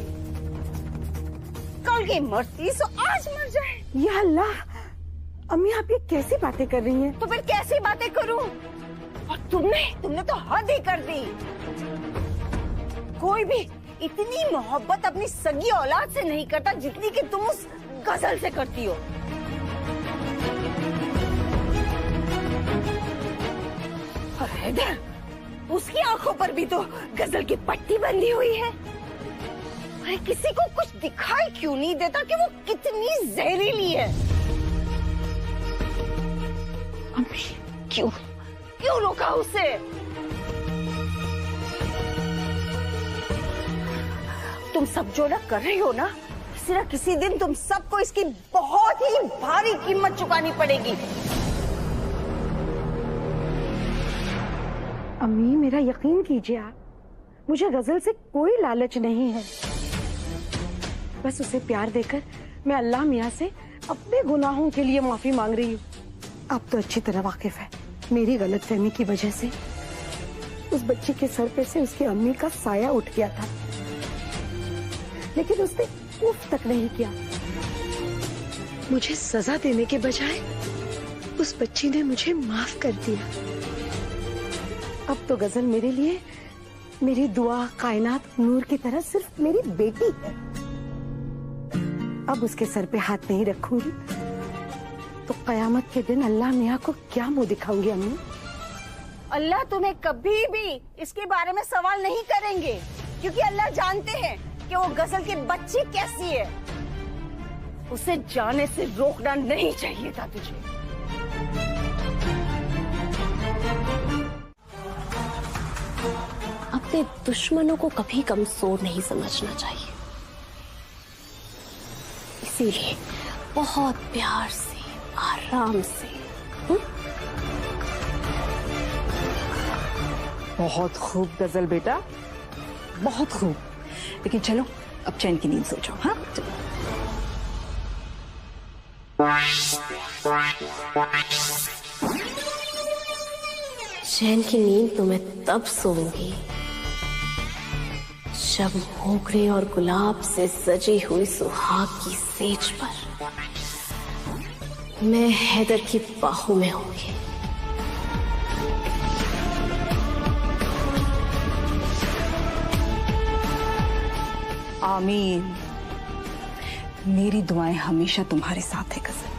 कल की मरती सो आज मर जाए। या अल्लाह, अम्मी आप ये कैसी बातें कर रही हैं? तो फिर कैसी बातें करूं? और तुमने तो हद ही कर दी। कोई भी इतनी मोहब्बत अपनी सगी औलाद से नहीं करता जितनी कि तुम उस गजल से करती हो। और हैदर, उसकी आंखों पर भी तो गजल की पट्टी बंधी हुई है। अरे किसी को कुछ दिखाई क्यों नहीं देता कि वो कितनी जहरीली है? अम्मी, क्यों रोका उसे? तुम सब जो ना कर रही हो ना, सिर्फ किसी दिन तुम सबको इसकी बहुत ही भारी कीमत चुकानी पड़ेगी। अम्मी मेरा यकीन कीजिए आप, मुझे गजल से कोई लालच नहीं है। बस उसे प्यार देकर मैं अल्लाह मियाँ से अपने गुनाहों के लिए माफी मांग रही हूँ। आप तो अच्छी तरह वाकिफ है, मेरी गलतफहमी की वजह से उस बच्ची के सर पे से उसकी अम्मी का साया उठ गया था, लेकिन उसने उफ तक नहीं किया। मुझे सजा देने के बजाय उस बच्ची ने मुझे माफ कर दिया। अब तो गजल मेरे लिए मेरी दुआ कायनात नूर की तरह सिर्फ मेरी बेटी है। अब उसके सर पे हाथ नहीं रखूंगी तो कयामत के दिन अल्लाह मियाँ को क्या मुंह दिखाऊंगी अम्मी? अल्लाह तुम्हें कभी भी इसके बारे में सवाल नहीं करेंगे, क्योंकि अल्लाह जानते हैं कि वो गजल की बच्ची कैसी है। उसे जाने से रोकना नहीं चाहिए था तुझे। अपने दुश्मनों को कभी कमजोर नहीं समझना चाहिए, इसीलिए बहुत प्यार से, आराम से। बहुत खूब गजल बेटा, बहुत खूब। लेकिन चलो अब चैन की नींद सो जाओ। हाँ चलो। चैन की नींद तो मैं तब सोऊंगी जब मोगरे और गुलाब से सजी हुई सुहाग की सेज पर मैं हैदर की बाहों में होंगी। आमीन। मेरी दुआएं हमेशा तुम्हारे साथ है गजल।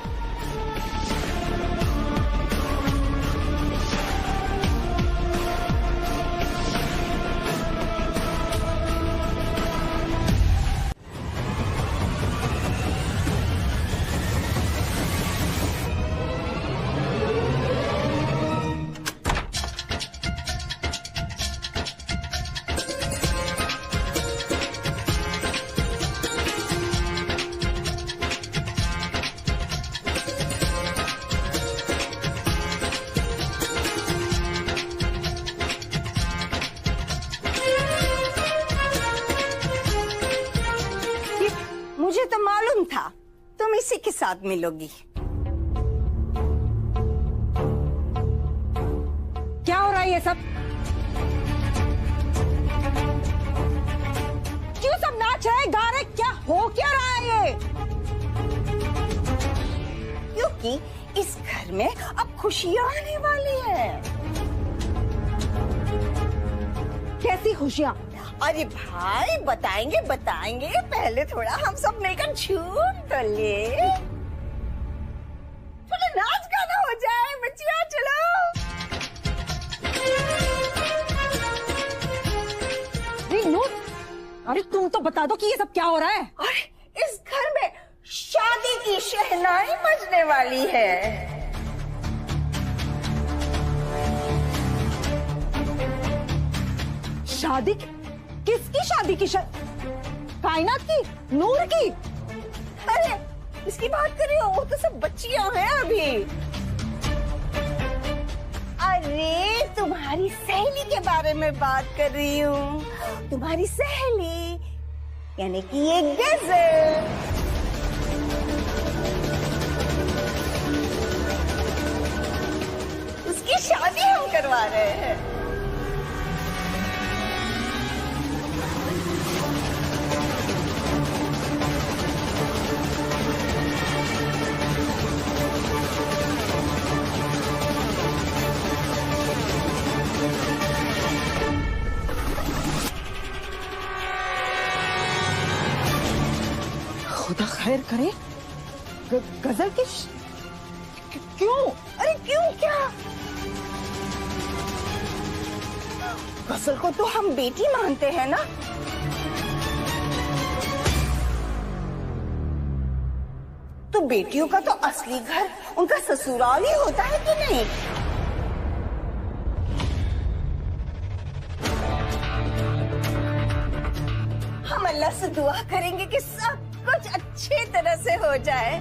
मुझे तो मालूम था तुम इसी के साथ मिलोगी। क्या हो रहा है ये सब? क्यों सब नाच रहे, गा रहे, क्या हो क्या रहा है ये? क्योंकि इस घर में अब खुशियां आने वाली है। कैसी खुशियां? अरे भाई बताएंगे बताएंगे, पहले थोड़ा हम सब मिलकर झूम तो ले। थोड़ा नाच गाना हो जाए बच्चियां, चलो। अरे तुम तो बता दो कि ये सब क्या हो रहा है? अरे इस घर में शादी की शहनाई बजने वाली है। शादी? किसकी शादी की? कायनात की? नूर की? अरे इसकी बात कर रही हो? वो तो सब बच्चियां हैं अभी। अरे तुम्हारी सहेली के बारे में बात कर रही हूँ। तुम्हारी सहेली यानी कि ये गजल। उसकी शादी हम करवा रहे हैं। खुदा खैर करे। गजल की क्यों? अरे क्यों क्या? गजल को तो हम बेटी मानते हैं ना। तो बेटियों का तो असली घर उनका ससुराल ही होता है कि नहीं? हम अल्लाह से दुआ करेंगे कि सब कुछ अच्छे तरह से हो जाए।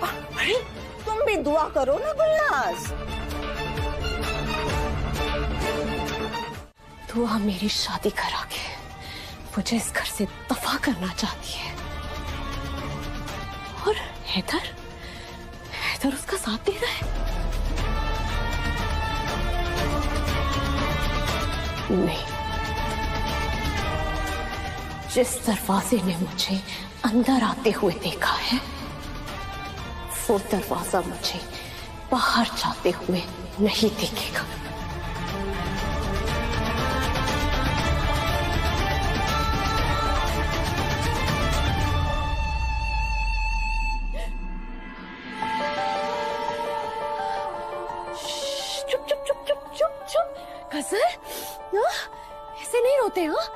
अरे तुम भी दुआ करो ना गुलनाज। दुआ मेरी शादी करा के मुझे इस घर से दफा करना चाहती है, और हैदर उसका साथ दे रहा है। नहीं, जिस दरवाजे में मुझे अंदर आते हुए देखा है वो दरवाजा मुझे बाहर जाते हुए नहीं दिखेगा। चुप चुप चुप चुप चुप चुप। गजल, ऐसे नहीं रोते। हाँ,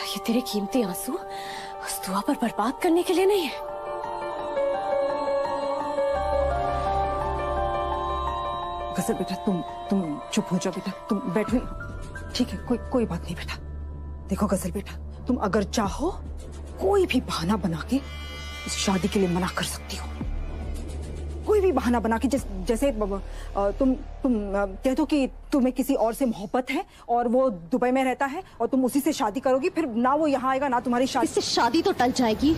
ये तेरे कीमती आंसू दुआ पर बर्बाद करने के लिए नहीं है। गजल बेटा, तुम चुप हो जाओ बेटा, तुम बैठो। ठीक है, कोई बात नहीं बेटा। देखो गजल बेटा, तुम अगर चाहो कोई भी बहाना बना के इस शादी के लिए मना कर सकती हो। कोई भी बहाना बना के, जैसे तुम कह दो कि तुम्हें किसी और से मोहब्बत है और वो दुबई में रहता है और तुम उसी से शादी करोगी, फिर ना वो यहाँ आएगा ना तुम्हारी शादी। इससे शादी तो टल जाएगी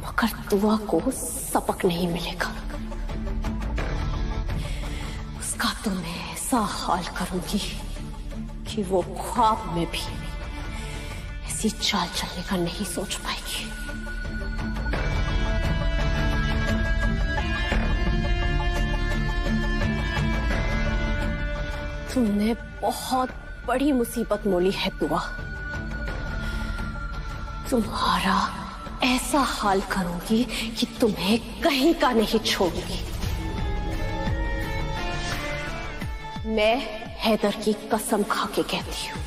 मगर दुआ को सबक नहीं मिलेगा। उसका तो मैं ऐसा हाल करूंगी कि वो ख्वाब में भी ऐसी चाल चलने का नहीं सोच पाएगी। तुमने बहुत बड़ी मुसीबत मोली है दुआ। तुम्हारा ऐसा हाल करूंगी कि तुम्हें कहीं का नहीं छोड़ूंगी। मैं हैदर की कसम खा के कहती हूँ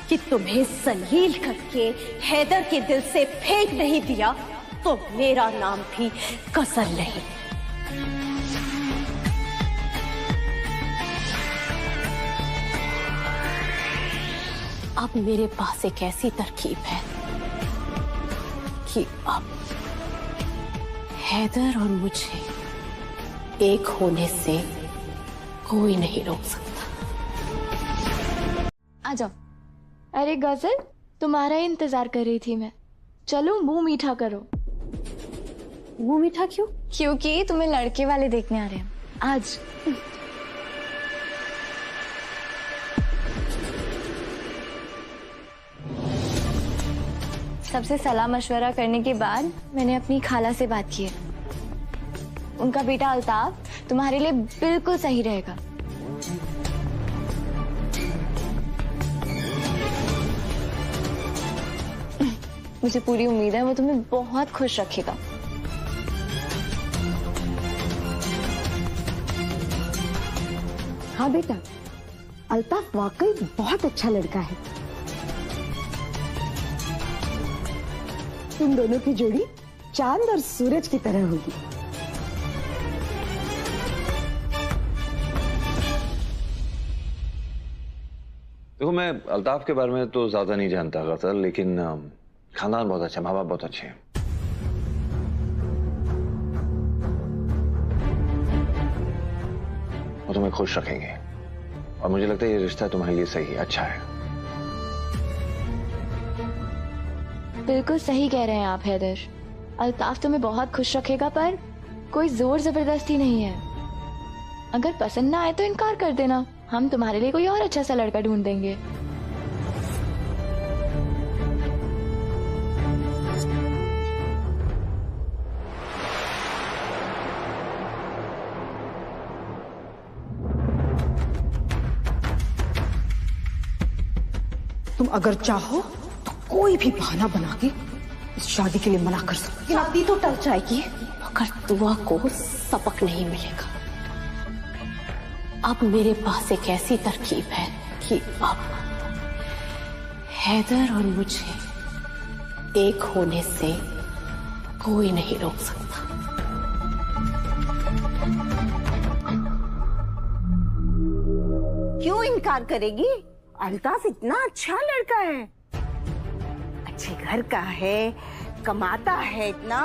कि तुम्हें जलील करके हैदर के दिल से फेंक नहीं दिया तो मेरा नाम भी गजल नहीं। अब मेरे पास एक ऐसी तरकीब है कि अब हैदर और मुझे एक होने से कोई नहीं रोक सकता। आ जाओ। अरे गजल, तुम्हारा ही इंतजार कर रही थी मैं। चलो मुंह मीठा करो। मुंह मीठा क्यों? क्योंकि तुम्हें लड़के वाले देखने आ रहे हैं आज। सबसे सलाह मशवरा करने के बाद मैंने अपनी खाला से बात की है। उनका बेटा अल्ताफ तुम्हारे लिए बिल्कुल सही रहेगा। मुझे पूरी उम्मीद है वो तुम्हें बहुत खुश रखेगा। हाँ बेटा, अल्ताफ वाकई बहुत अच्छा लड़का है। तुम दोनों की जोड़ी चांद और सूरज की तरह होगी। देखो, मैं अल्ताफ के बारे में तो ज्यादा नहीं जानता गजल, लेकिन खानदान बहुत अच्छा, माँ बाप बहुत अच्छे हैं। वो तुम्हें खुश रखेंगे और मुझे लगता है ये रिश्ता तुम्हारे लिए सही, अच्छा है। बिल्कुल सही कह रहे हैं आप हैदर। अल्ताफ तुम्हें बहुत खुश रखेगा, पर कोई जोर जबरदस्ती नहीं है। अगर पसंद ना आए तो इनकार कर देना, हम तुम्हारे लिए कोई और अच्छा सा लड़का ढूंढ देंगे। तुम अगर चाहो तो कोई भी बहाना बना के इस शादी के लिए मना कर सकती। शादी तो टल जाएगी मगर दुआ को सबक नहीं मिलेगा। अब मेरे पास एक ऐसी तरकीब है कि अब हैदर और मुझे एक होने से कोई नहीं रोक सकता। क्यों इनकार करेगी? अल्ताफ इतना अच्छा लड़का है, अच्छे घर का है, कमाता है इतना,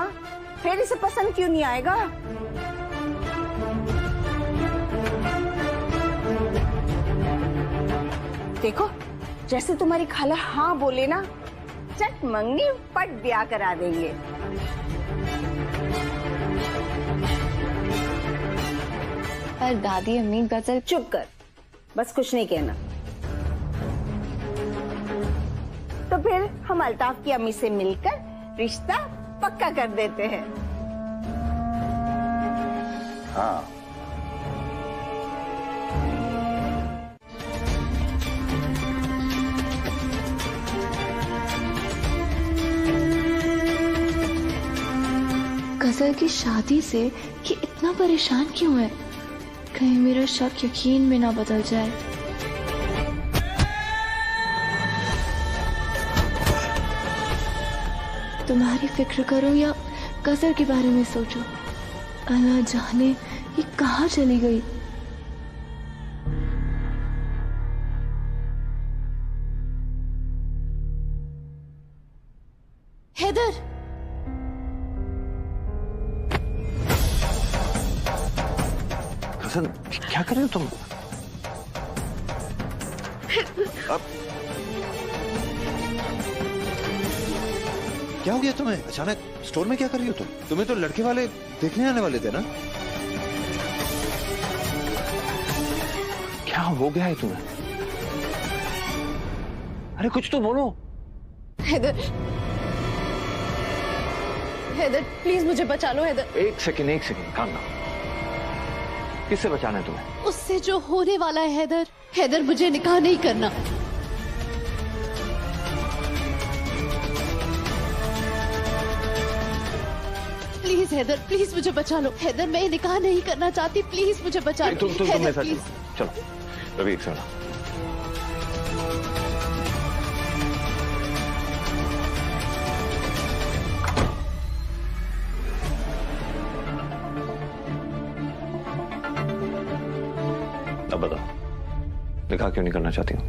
फिर इसे पसंद क्यों नहीं आएगा? देखो, जैसे तुम्हारी खाला हाँ बोले ना, चट मंगनी पट ब्याह करा देंगे। पर दादी अम्मी गजल। चुप कर, बस कुछ नहीं कहना। तो फिर हम अल्ताफ की अम्मी से मिलकर रिश्ता पक्का कर देते हैं। हाँ, गजल की शादी से ये इतना परेशान क्यों है? कहीं मेरा शक यकीन में ना बदल जाए। तुम्हारी फिक्र करो या गजल के बारे में सोचो, अल्लाह जाने ये कहाँ चली गई। हैदर, गजल क्या कर रहे हो तुम? अब क्या हो गया तुम्हें अचानक? स्टोर में क्या कर रही हो तुम? तुम्हें तो लड़के वाले देखने आने वाले थे ना? क्या हो गया है तुम्हें? अरे कुछ तो बोलो। हैदर, हैदर प्लीज मुझे बचा लो। हैदर एक सेकंड काम ना। किससे बचाना है तुम्हें? उससे जो होने वाला है। हैदर, हैदर मुझे निकाह नहीं करना। प्लीज हैदर, प्लीज मुझे बचा लो। हैदर मैं निकाह नहीं करना चाहती, प्लीज मुझे बचा लो। तुम हैदर, मेरे साथ प्लीज। चलो। रवि एक सेकंड। अब बताओ, निकाह क्यों नहीं करना चाहती हूँ?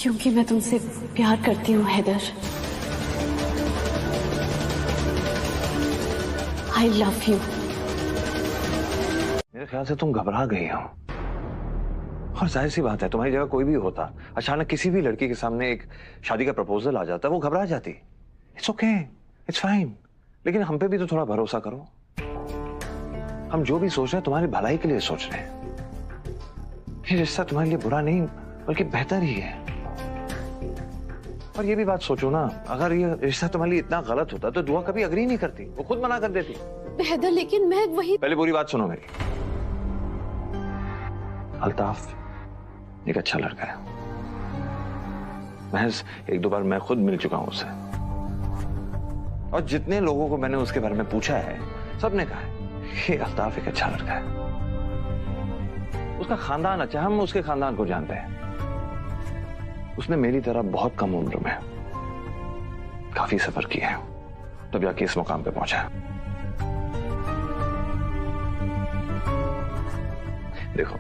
क्योंकि मैं तुमसे प्यार करती हूँ हैदर। I love you. मेरे ख्याल से तुम घबरा गई हो। और जाहिर सी बात है, तुम्हारी जगह कोई भी होता, अचानक किसी भी लड़की के सामने एक शादी का प्रपोजल आ जाता, वो घबरा जाती। It's okay, it's fine. लेकिन हम पे भी तो थोड़ा भरोसा करो। हम जो भी सोच रहे हैं तुम्हारी भलाई के लिए सोच रहे हैं। ये रिश्ता तुम्हारे लिए बुरा नहीं बल्कि बेहतर ही है। और ये भी बात सोचो ना, अगर ये रिश्ता तुम्हारे लिए इतना गलत होता तो दुआ कभी अग्री नहीं करती, वो खुद मना कर देती। हैदर लेकिन मैं वही। पहले बुरी बात सुनो मेरी। अल्ताफ एक अच्छा लड़का है। महज एक दो बार मैं खुद मिल चुका हूं उससे, और जितने लोगों को मैंने उसके बारे में पूछा है सबने कहा है कि अल्ताफ एक अच्छा लड़का है। उसका खानदान अच्छा, हम उसके खानदान को जानते हैं। उसने मेरी तरह बहुत कम उम्र में काफी सफर किया है, तब जाके इस मुकाम पे पहुंचा। देखो,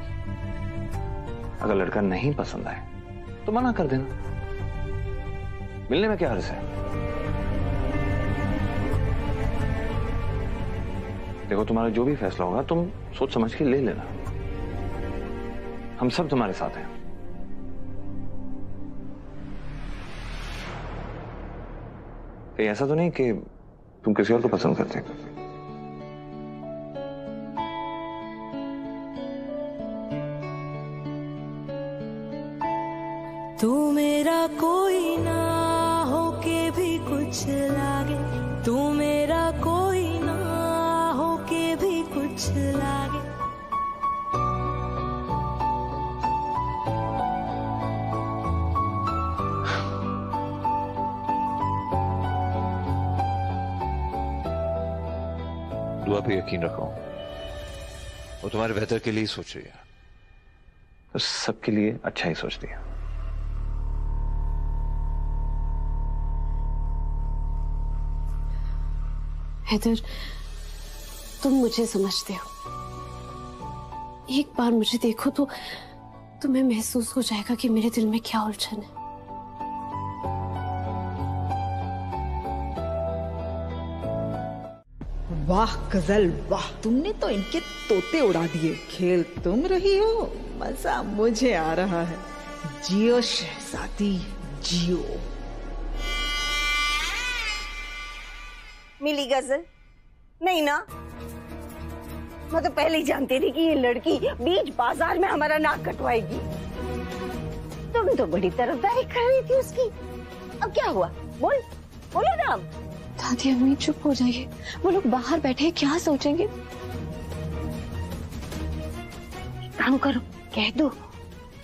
अगर लड़का नहीं पसंद आए तो मना कर देना, मिलने में क्या हर्ज है। देखो, तुम्हारा जो भी फैसला होगा तुम सोच समझ के ले लेना, हम सब तुम्हारे साथ हैं। कहीं ऐसा तो नहीं कि तुम किसी और को पसंद करते? तू मेरा कोई ना हो के भी कुछ लागे, तू मेरा कोई ना हो के भी कुछ लागे। दुआ पे यकीन रखो, वो तुम्हारे बेहतर के लिए ही सोच रही है। तो सबके लिए अच्छा ही सोचती है। हैदर तुम मुझे समझते हो, एक बार मुझे देखो तो तुम्हें महसूस हो जाएगा कि मेरे दिल में क्या उलझन है। वाह गजल वाह, तुमने तो इनके तोते उड़ा दिए। खेल तुम रही हो, मजा मुझे आ रहा है। जियो शहजादी जियो। मिली गजल? नहीं ना, मैं तो पहले ही जानती थी कि ये लड़की बीच बाजार में हमारा नाक कटवाएगी। तुम तो बड़ी तरफदारी कर रही थी उसकी, अब क्या हुआ? बोलो ना। दादी अम्मी चुप हो जाइए, वो लोग बाहर बैठे हैं, क्या सोचेंगे। काम करो, कह दो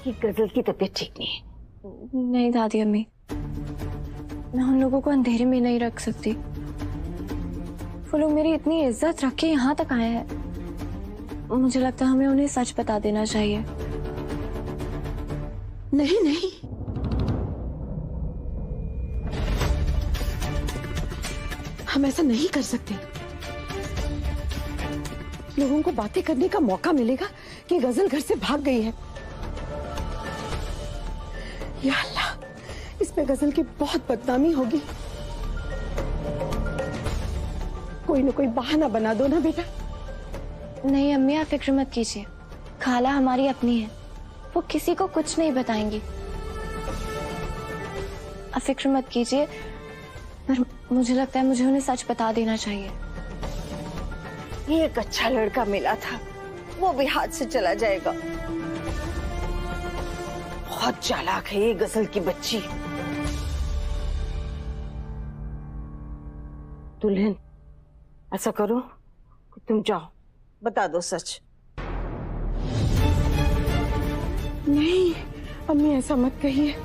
कि गजल की तबीयत ठीक नहीं है। नहीं दादी अम्मी, मैं उन लोगों को अंधेरे में नहीं रख सकती। वो लोग मेरी इतनी इज्जत रख के यहाँ तक आए हैं, मुझे लगता है हमें उन्हें सच बता देना चाहिए। नहीं नहीं, हम ऐसा नहीं कर सकते। लोगों को बातें करने का मौका मिलेगा कि गजल घर से भाग गई है। या अल्लाह, इसमें गजल की बहुत बदनामी होगी। कोई ना कोई बहाना बना दो ना बेटा। नहीं अम्मी, आप फिक्र मत कीजिए, खाला हमारी अपनी है, वो किसी को कुछ नहीं बताएंगी। आप फिक्र मत कीजिए, पर मुझे लगता है मुझे उन्हें सच बता देना चाहिए। ये एक अच्छा लड़का मिला था, वो भी हाथ से चला जाएगा। बहुत चालाक है ये गजल की बच्ची। दुल्हन, ऐसा करो कि तुम जाओ, बता दो सच। नहीं अम्मी, ऐसा मत कहिए,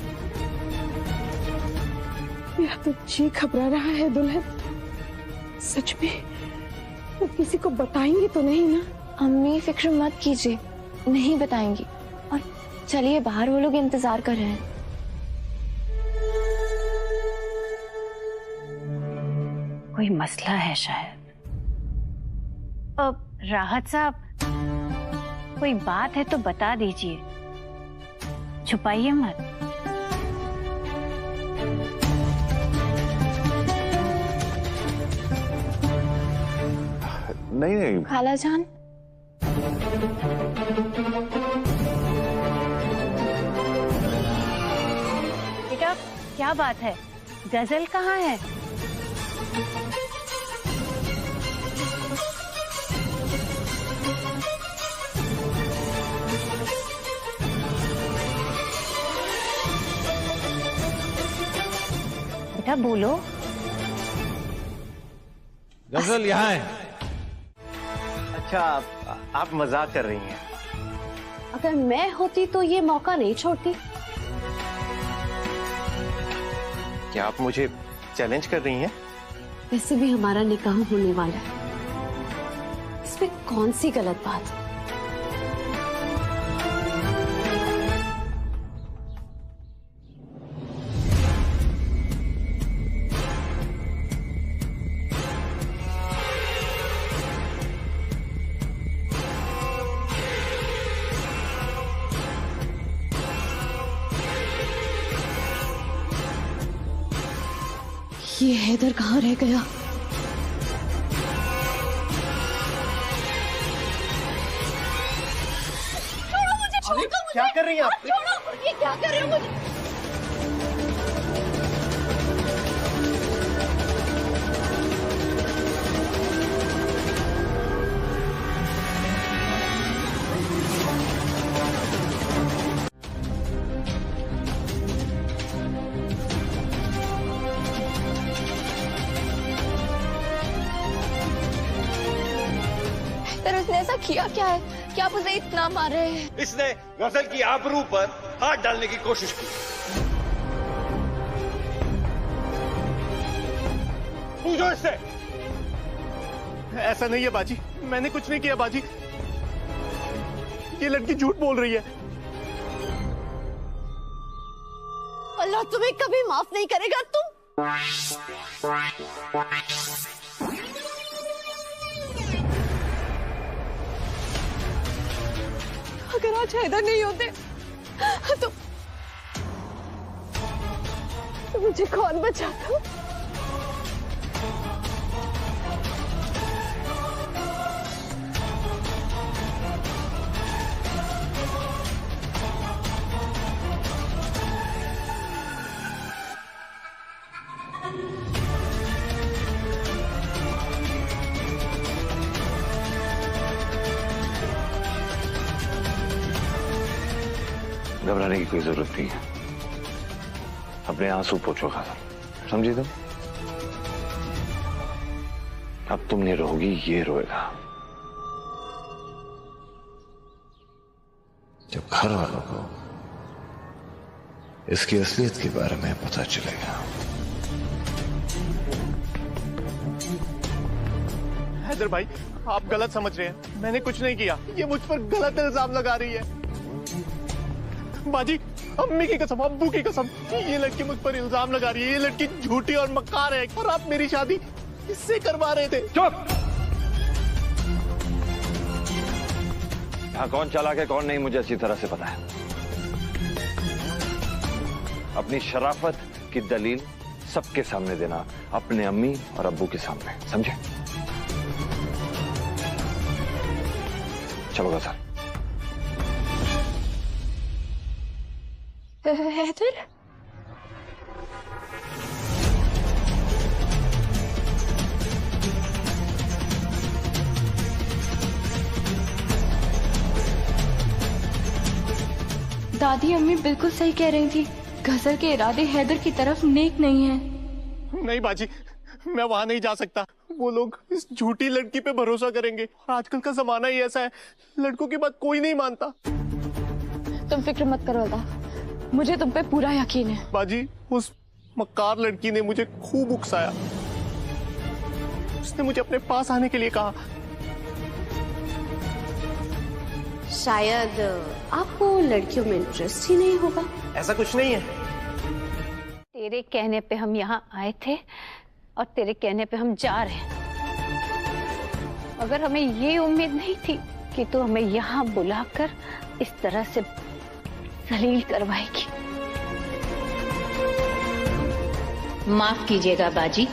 मेरा तो जी घबरा रहा है। दुल्हन, सच में वो किसी को बताएंगी तो नहीं ना? अम्मी फिक्र मत कीजिए, नहीं बताएंगी। और चलिए बाहर, वो लोग इंतजार कर रहे हैं। कोई मसला है शायद। राहत साहब, कोई बात है तो बता दीजिए, छुपाइए मत। नहीं नहीं खाला जान, बेटा क्या बात है, गजल कहाँ है? बेटा बोलो। गजल यहाँ है। अच्छा, आप मजाक कर रही हैं। अगर मैं होती तो ये मौका नहीं छोड़ती। क्या आप मुझे चैलेंज कर रही हैं? वैसे भी हमारा निकाह होने वाला है, इसमें कौन सी गलत बात है? ये हैदर कहाँ रह गया? छोड़ो मुझे, छोड़ो मुझे। क्या कर रही हैं आप? छोड़ो, ये क्या कर रहे हो मुझे? उसने ऐसा किया क्या है कि आप उसे इतना मार रहे हैं? इसने गजल की आबरू पर हाथ डालने की कोशिश की। पूछो इससे। ऐसा नहीं है बाजी, मैंने कुछ नहीं किया बाजी। ये लड़की झूठ बोल रही है। अल्लाह तुम्हें कभी माफ नहीं करेगा। तुम अगर आज हैदर नहीं होते तो मुझे कौन बचाता? घबराने की कोई जरूरत नहीं है। अपने आंसू पोंछो खाला, समझी तुम? अब तुम नहीं रहोगी, ये रोएगा। जब घर वालों को इसकी असलियत के बारे में पता चलेगा। हैदर भाई, आप गलत समझ रहे हैं। मैंने कुछ नहीं किया। ये मुझ पर गलत इल्जाम लगा रही है। बाजी, अम्मी की कसम, अब्बू की कसम, ये लड़की मुझ पर इल्जाम लगा रही है। ये लड़की झूठी और मक्कार है। और आप मेरी शादी इससे करवा रहे थे। चुप! यहाँ कौन चालाक है कौन नहीं मुझे अच्छी तरह से पता है। अपनी शराफत की दलील सबके सामने देना, अपने अम्मी और अब्बू के सामने, समझे? चलो सर। हैदर, दादी अम्मी बिल्कुल सही कह रही थी। गजल के इरादे हैदर की तरफ नेक नहीं है। नहीं बाजी, मैं वहां नहीं जा सकता। वो लोग इस झूठी लड़की पे भरोसा करेंगे और आजकल का जमाना ही ऐसा है, लड़कों की बात कोई नहीं मानता। तुम फिक्र मत करो अल्ताफ, मुझे तुम पे पूरा यकीन है। बाजी, उस मक्कार लड़की ने मुझे खूब उकसाया। उसने मुझे अपने पास आने के लिए कहा। शायद आपको लड़कियों में इंटरेस्ट ही नहीं होगा। ऐसा कुछ नहीं है। तेरे कहने पे हम यहाँ आए थे और तेरे कहने पे हम जा रहे हैं। अगर हमें ये उम्मीद नहीं थी कि तू हमें यहाँ बुलाकर इस तरह से जलील करवाएगी। माफ कीजिएगा बाजी,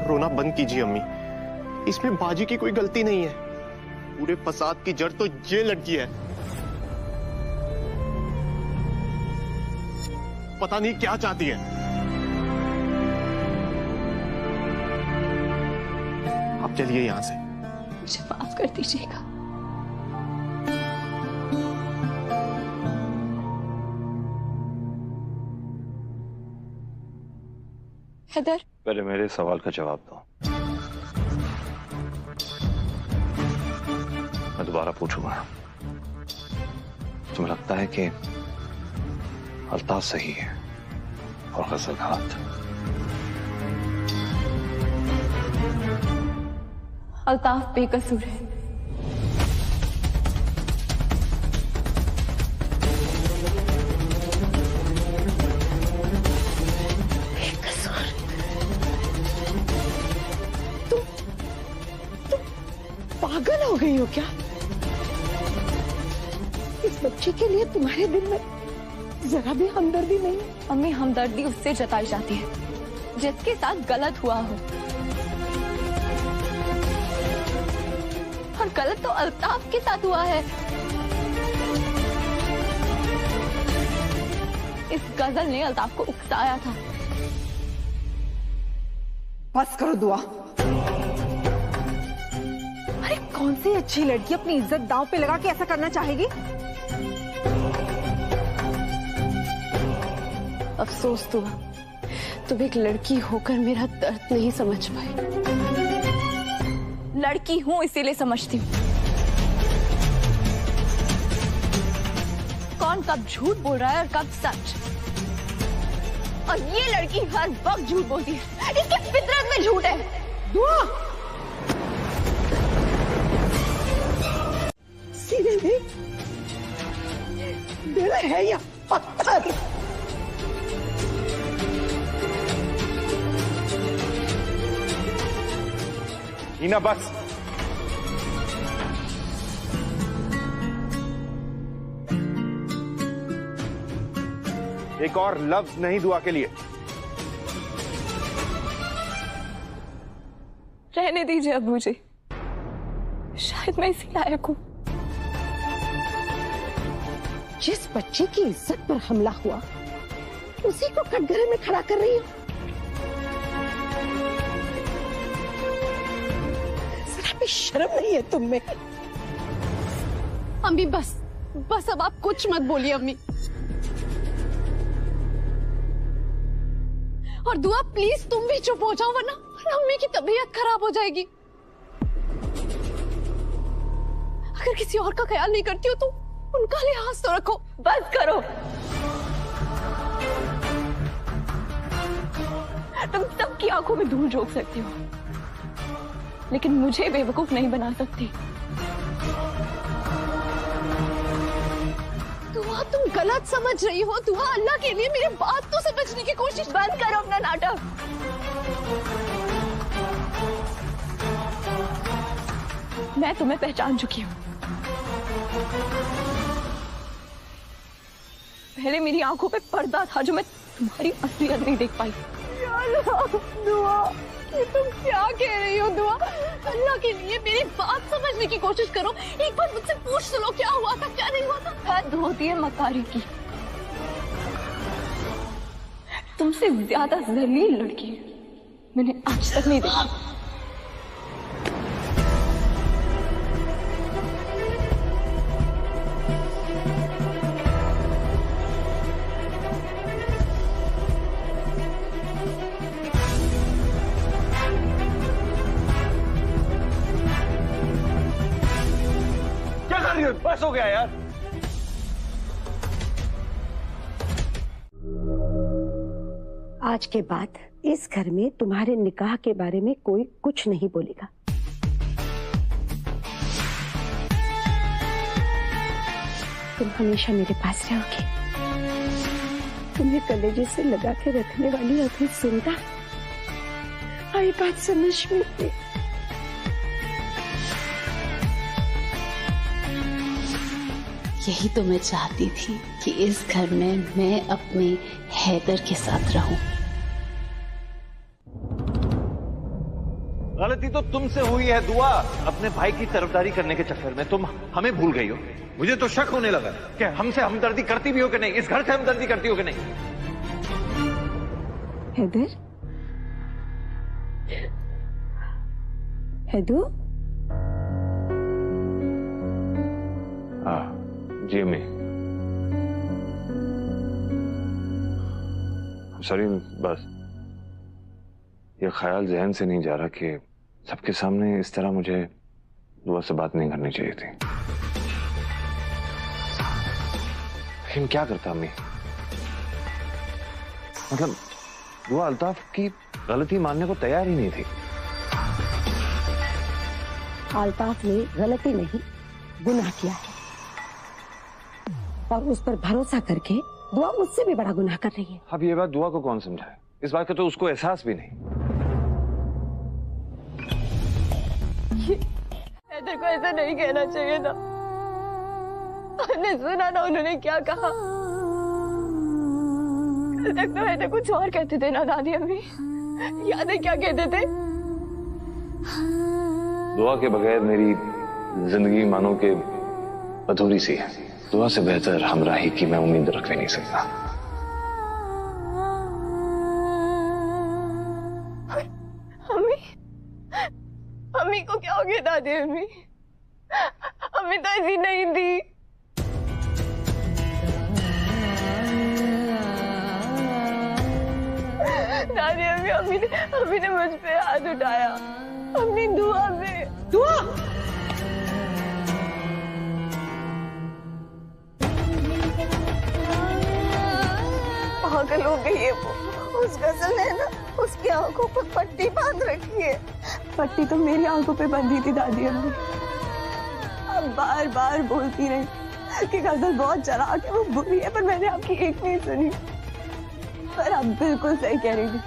रोना बंद कीजिए अम्मी, इसमें बाजी की कोई गलती नहीं है। पूरे फसाद की जड़ तो ये लड़की है। पता नहीं क्या चाहती है। आप चलिए यहां से। मुझे माफ कर दीजिएगा। हैदर, पहले मेरे सवाल का जवाब दो। मैं दोबारा पूछूंगा। तुम्हें लगता है कि अल्ताफ सही है और गजल गलत? अल्ताफ बेकसूर है। पागल हो गई हो क्या? इस बच्चे के लिए तुम्हारे दिल में जरा भी हमदर्दी नहीं है? अम्मी, हमदर्दी उससे जताई जाती है जिसके साथ गलत हुआ हो, और गलत तो अल्ताफ के साथ हुआ है। इस गजल ने अल्ताफ को उकसाया था। बस करो दुआ। अरे कौन सी अच्छी लड़की अपनी इज्जत दांव पे लगा के ऐसा करना चाहेगी? अफसोस हुआ तुम एक लड़की होकर मेरा दर्द नहीं समझ पाई। लड़की हूं इसीलिए समझती हूँ। कौन कब झूठ बोल रहा है और कब सच। और ये लड़की हर वक्त झूठ बोलती है। इसकी फितरत में झूठ है। दुआ सीने में दिल है या पत्थर? हीना बस। एक और लफ्ज नहीं दुआ के लिए। रहने दीजिए अब मुझे, शायद मैं इसी लायक हूं। जिस बच्चे की इज्जत पर हमला हुआ उसी को कटघरे में खड़ा कर रही हो। जरा भी शर्म नहीं है तुम में? अम्मी बस बस, अब आप कुछ मत बोलिए अम्मी। और दुआ प्लीज तुम भी चुप हो जाओ, वरना अम्मी की तबीयत खराब हो जाएगी। अगर किसी और का ख्याल नहीं करती हो तो उनका लिहाज तो रखो। बस करो। तुम सबकी आंखों में धूल झोंक सकती हो, लेकिन मुझे बेवकूफ नहीं बना सकती। तुम गलत समझ रही हो। दुआ, अल्लाह के लिए मेरी बात तो समझने की कोशिश। बंद करो अपना नाटक। मैं तुम्हें पहचान चुकी हूँ। पहले मेरी आंखों पे पर्दा था जो मैं तुम्हारी असलियत नहीं देख पाई। दुआ, ये तुम क्या कह रही हो? दुआ, अल्लाह के लिए मेरी बात समझने की कोशिश करो। एक बार मुझसे पूछ तो लो, क्या हुआ था क्या नहीं हुआ था। हद होती है मकारी की। तुमसे ज्यादा जलील लड़की मैंने आज तक नहीं देखी। बस हो गया यार। आज के बाद इस घर में तुम्हारे निकाह के बारे में कोई कुछ नहीं बोलेगा। तुम हमेशा मेरे पास रहोगे। तुम्हें कलेजे से लगा के रखने वाली अभी जिंदा। आई बात समझ में थी। यही तो मैं चाहती थी कि इस घर में मैं अपने हैदर के साथ रहूं। गलती तो तुमसे हुई है दुआ। अपने भाई की तरफदारी करने के चक्कर में तुम हमें भूल गई हो। मुझे तो शक होने लगा कि हमसे हमदर्दी करती भी हो कि नहीं, इस घर से हमदर्दी करती हो कि नहीं। हैदर, हैदू, हाँ जी अम्मी। सॉरी, बस ये ख्याल जहन से नहीं जा रहा कि सबके सामने इस तरह मुझे दुआ से बात नहीं करनी चाहिए थी। लेकिन क्या करता अम्मी, मतलब दुआ अल्ताफ की गलती मानने को तैयार ही नहीं थी। अल्ताफ ने गलती नहीं गुनाह किया है और उस पर भरोसा करके दुआ उससे भी बड़ा गुनाह कर रही है। अब ये बात दुआ को कौन समझाए? इस बात का तो उसको एहसास भी नहीं। हैदर को ऐसा नहीं कहना चाहिए था। हमने सुना ना उन्होंने क्या कहा। कल तक तो हैदर कुछ और कहते थे ना दादी अम्मी, याद है क्या कहते थे? दुआ के बगैर मेरी जिंदगी मानो के अधूरी सी है। दुआ से बेहतर हमराही की मैं उम्मीद रख भी नहीं सकता। अम्मी, अम्मी को क्या हो गया दादी अम्मी? अम्मी तो ऐसी नहीं थी। दादी अम्मी, अम्मी ने मुझ पे हाथ उठाया। अम्मी दुआ पे। दुआ? पागल हो गई है वो। उस गजल ने ना उसकी आंखों पर पट्टी बांध रखी है। पट्टी तो मेरी आंखों पे बंधी थी दादी अम्मी। अब बार बार बोलती रही कि गजल बहुत चालाक है, वो बुरी है, पर मैंने आपकी एक नहीं सुनी। पर आप बिल्कुल सही कह रही थी,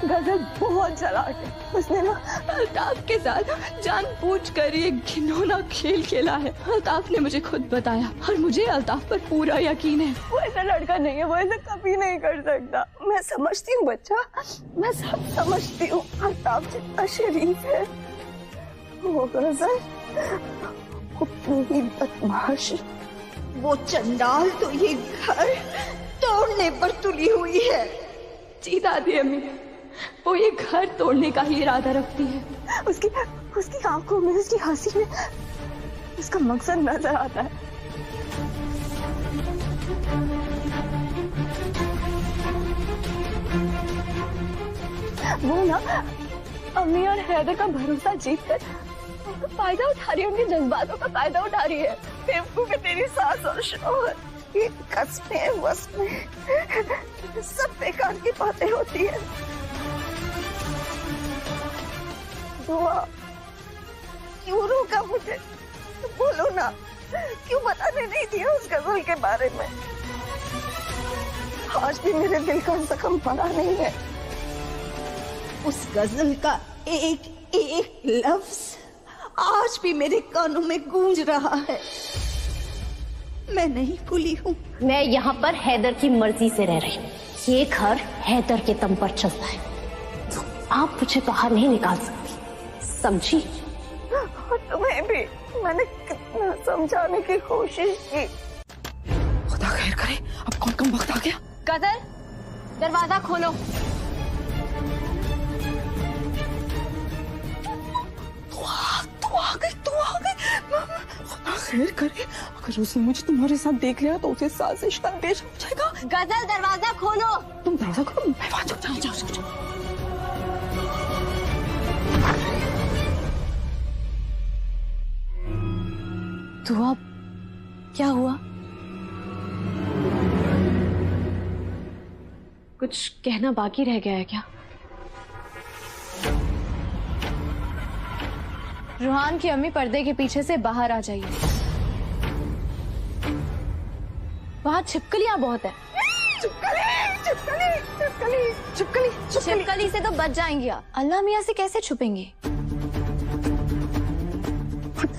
गजल बहुत चालाक है। उसने ना अल्ताफ के साथ जानबूझकर ये घिनौना खेल खेला है। अल्ताफ ने मुझे खुद बताया और मुझे अल्ताफ पर पूरा यकीन है। वो ऐसा लड़का नहीं है, वो ऐसा कभी नहीं कर सकता। मैं समझती हूँ बच्चा, मैं सब समझती हूँ। अल्ताफ जितना शरीफ है वो गजल उतनी ही बदमाश। वो चंडाल तो ये घर तोड़ने पर तुली हुई है। जी दादी अम्मी, वो ये घर तोड़ने का ही इरादा रखती है। उसकी आंखों में, उसकी हंसी में उसका मकसद नजर आता है। वो ना अम्मी और हैदर का भरोसा जीतकर फायदा उठा रही है, उनके जज्बातों का फायदा उठा रही है। बेवकूफ है तेरी सास और शौहर। ये कस्में वस्में सब बेकार की बातें होती है। दुआ, क्यों रोका मुझे? बोलो ना, क्यों बताने नहीं दिया उस गजल के बारे में? आज भी मेरे दिल का जख्म पड़ा नहीं है। उस गजल का एक एक लफ्ज आज भी मेरे कानों में गूंज रहा है। मैं नहीं भूली हूँ। मैं यहाँ पर हैदर की मर्जी से रह रही हूँ। ये घर हैदर के दम पर चलता है, तो आप मुझे बाहर नहीं निकाल सकती, समझी? और तुम्हें भी मैंने कितना समझाने की कोशिश की। खुदा खैर करे, अब कौन कम वक्त आ गया। गजल, दरवाजा खोलो। तू आ गई। खुदा खैर करे, अगर उसने मुझे तुम्हारे साथ देख लिया तो उसे साजिश का अंदेशा हो जाएगा। गजल, दरवाजा खोलो। तुम दरवाजा खोलो, मैं वहां जाओ। तो अब क्या हुआ? कुछ कहना बाकी रह गया है क्या? रूहान की अम्मी पर्दे के पीछे से बाहर आ जाइए। वहाँ छिपकलियाँ बहुत है। छिपकली से तो बच जाएंगी आप। अल्लाह मियाँ से कैसे छुपेंगे?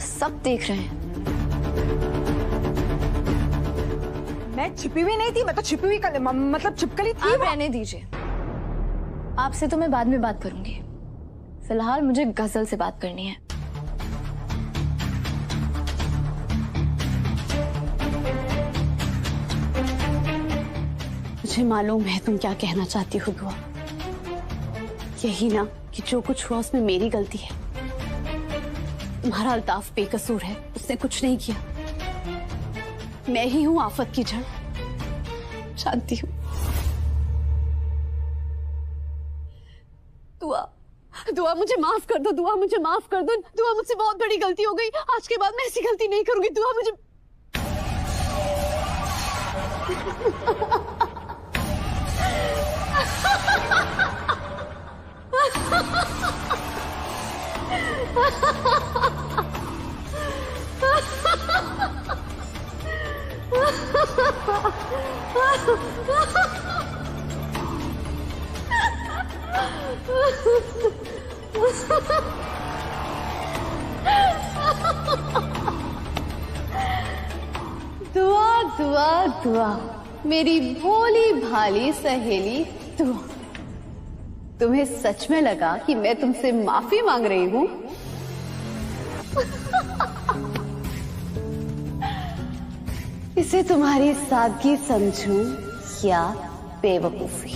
सब देख रहे हैं। मैं छिपी हुई नहीं थी, मैं तो छिपी हुई मतलब छिपकली थी। आप रहने दीजिए, आपसे तो मैं बाद में बात करूंगी। फिलहाल मुझे गजल से बात करनी है। मुझे मालूम है तुम क्या कहना चाहती हो दुआ। यही ना कि जो कुछ हुआ उसमें मेरी गलती है। तुम्हारा अल्ताफ बेकसूर है, उसने कुछ नहीं किया। मैं ही हूं आफत की जड़, जानती हूँ। दुआ मुझे माफ कर दो। दुआ मुझे माफ कर दो। दुआ मुझसे बहुत बड़ी गलती हो गई। आज के बाद मैं ऐसी गलती नहीं करूंगी। दुआ मुझे दुआ मेरी भोली भाली सहेली दुआ। तुम्हें सच में लगा कि मैं तुमसे माफी मांग रही हूँ? इसे तुम्हारी सादगी समझूं या बेवकूफी?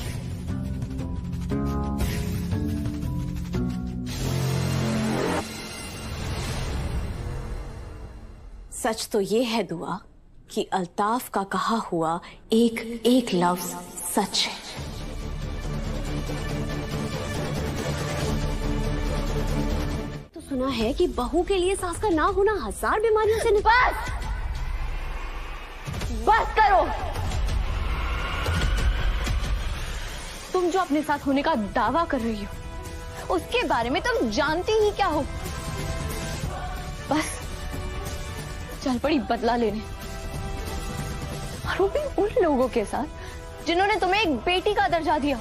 सच तो ये है दुआ कि अल्ताफ का कहा हुआ एक एक लफ्ज सच है। तो सुना है कि बहू के लिए सास का ना होना 1000 बीमारियों से बस करो। तुम जो अपने साथ होने का दावा कर रही हो उसके बारे में तुम जानती ही क्या हो? बस चल पड़ी बदला लेने, और वो भी उन लोगों के साथ जिन्होंने तुम्हें एक बेटी का दर्जा दिया।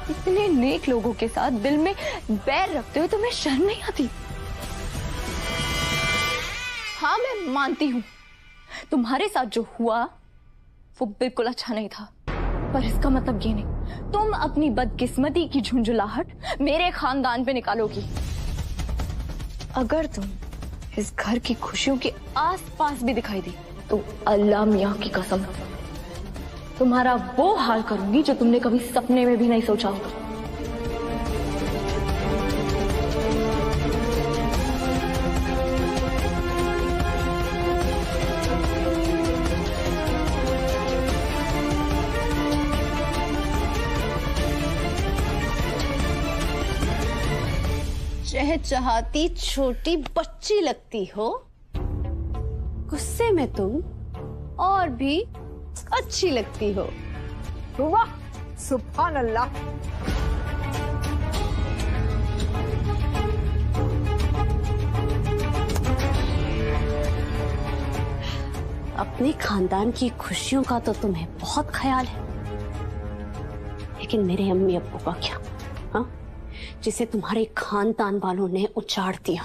इतने नेक लोगों के साथ दिल में बैर रखते हुए तुम्हें शर्म नहीं आती? हाँ मैं मानती हूँ तुम्हारे साथ जो हुआ वो बिल्कुल अच्छा नहीं था, पर इसका मतलब ये नहीं तुम अपनी बदकिस्मती की झुंझुलाहट मेरे खानदान पे निकालोगी। अगर तुम इस घर की खुशियों के आसपास भी दिखाई दी तो अल्लाह मियाँ की कसम तुम्हारा वो हाल करूंगी जो तुमने कभी सपने में भी नहीं सोचा होगा। चहचहाती छोटी बच्ची लगती हो, गुस्से में तुम और भी अच्छी लगती हो। वाह सुभान अल्लाह। अपने खानदान की खुशियों का तो तुम्हें बहुत ख्याल है, लेकिन मेरे अम्मी अब्बू का क्या? हाँ, जिसे तुम्हारे खानदान वालों ने उजाड़ दिया।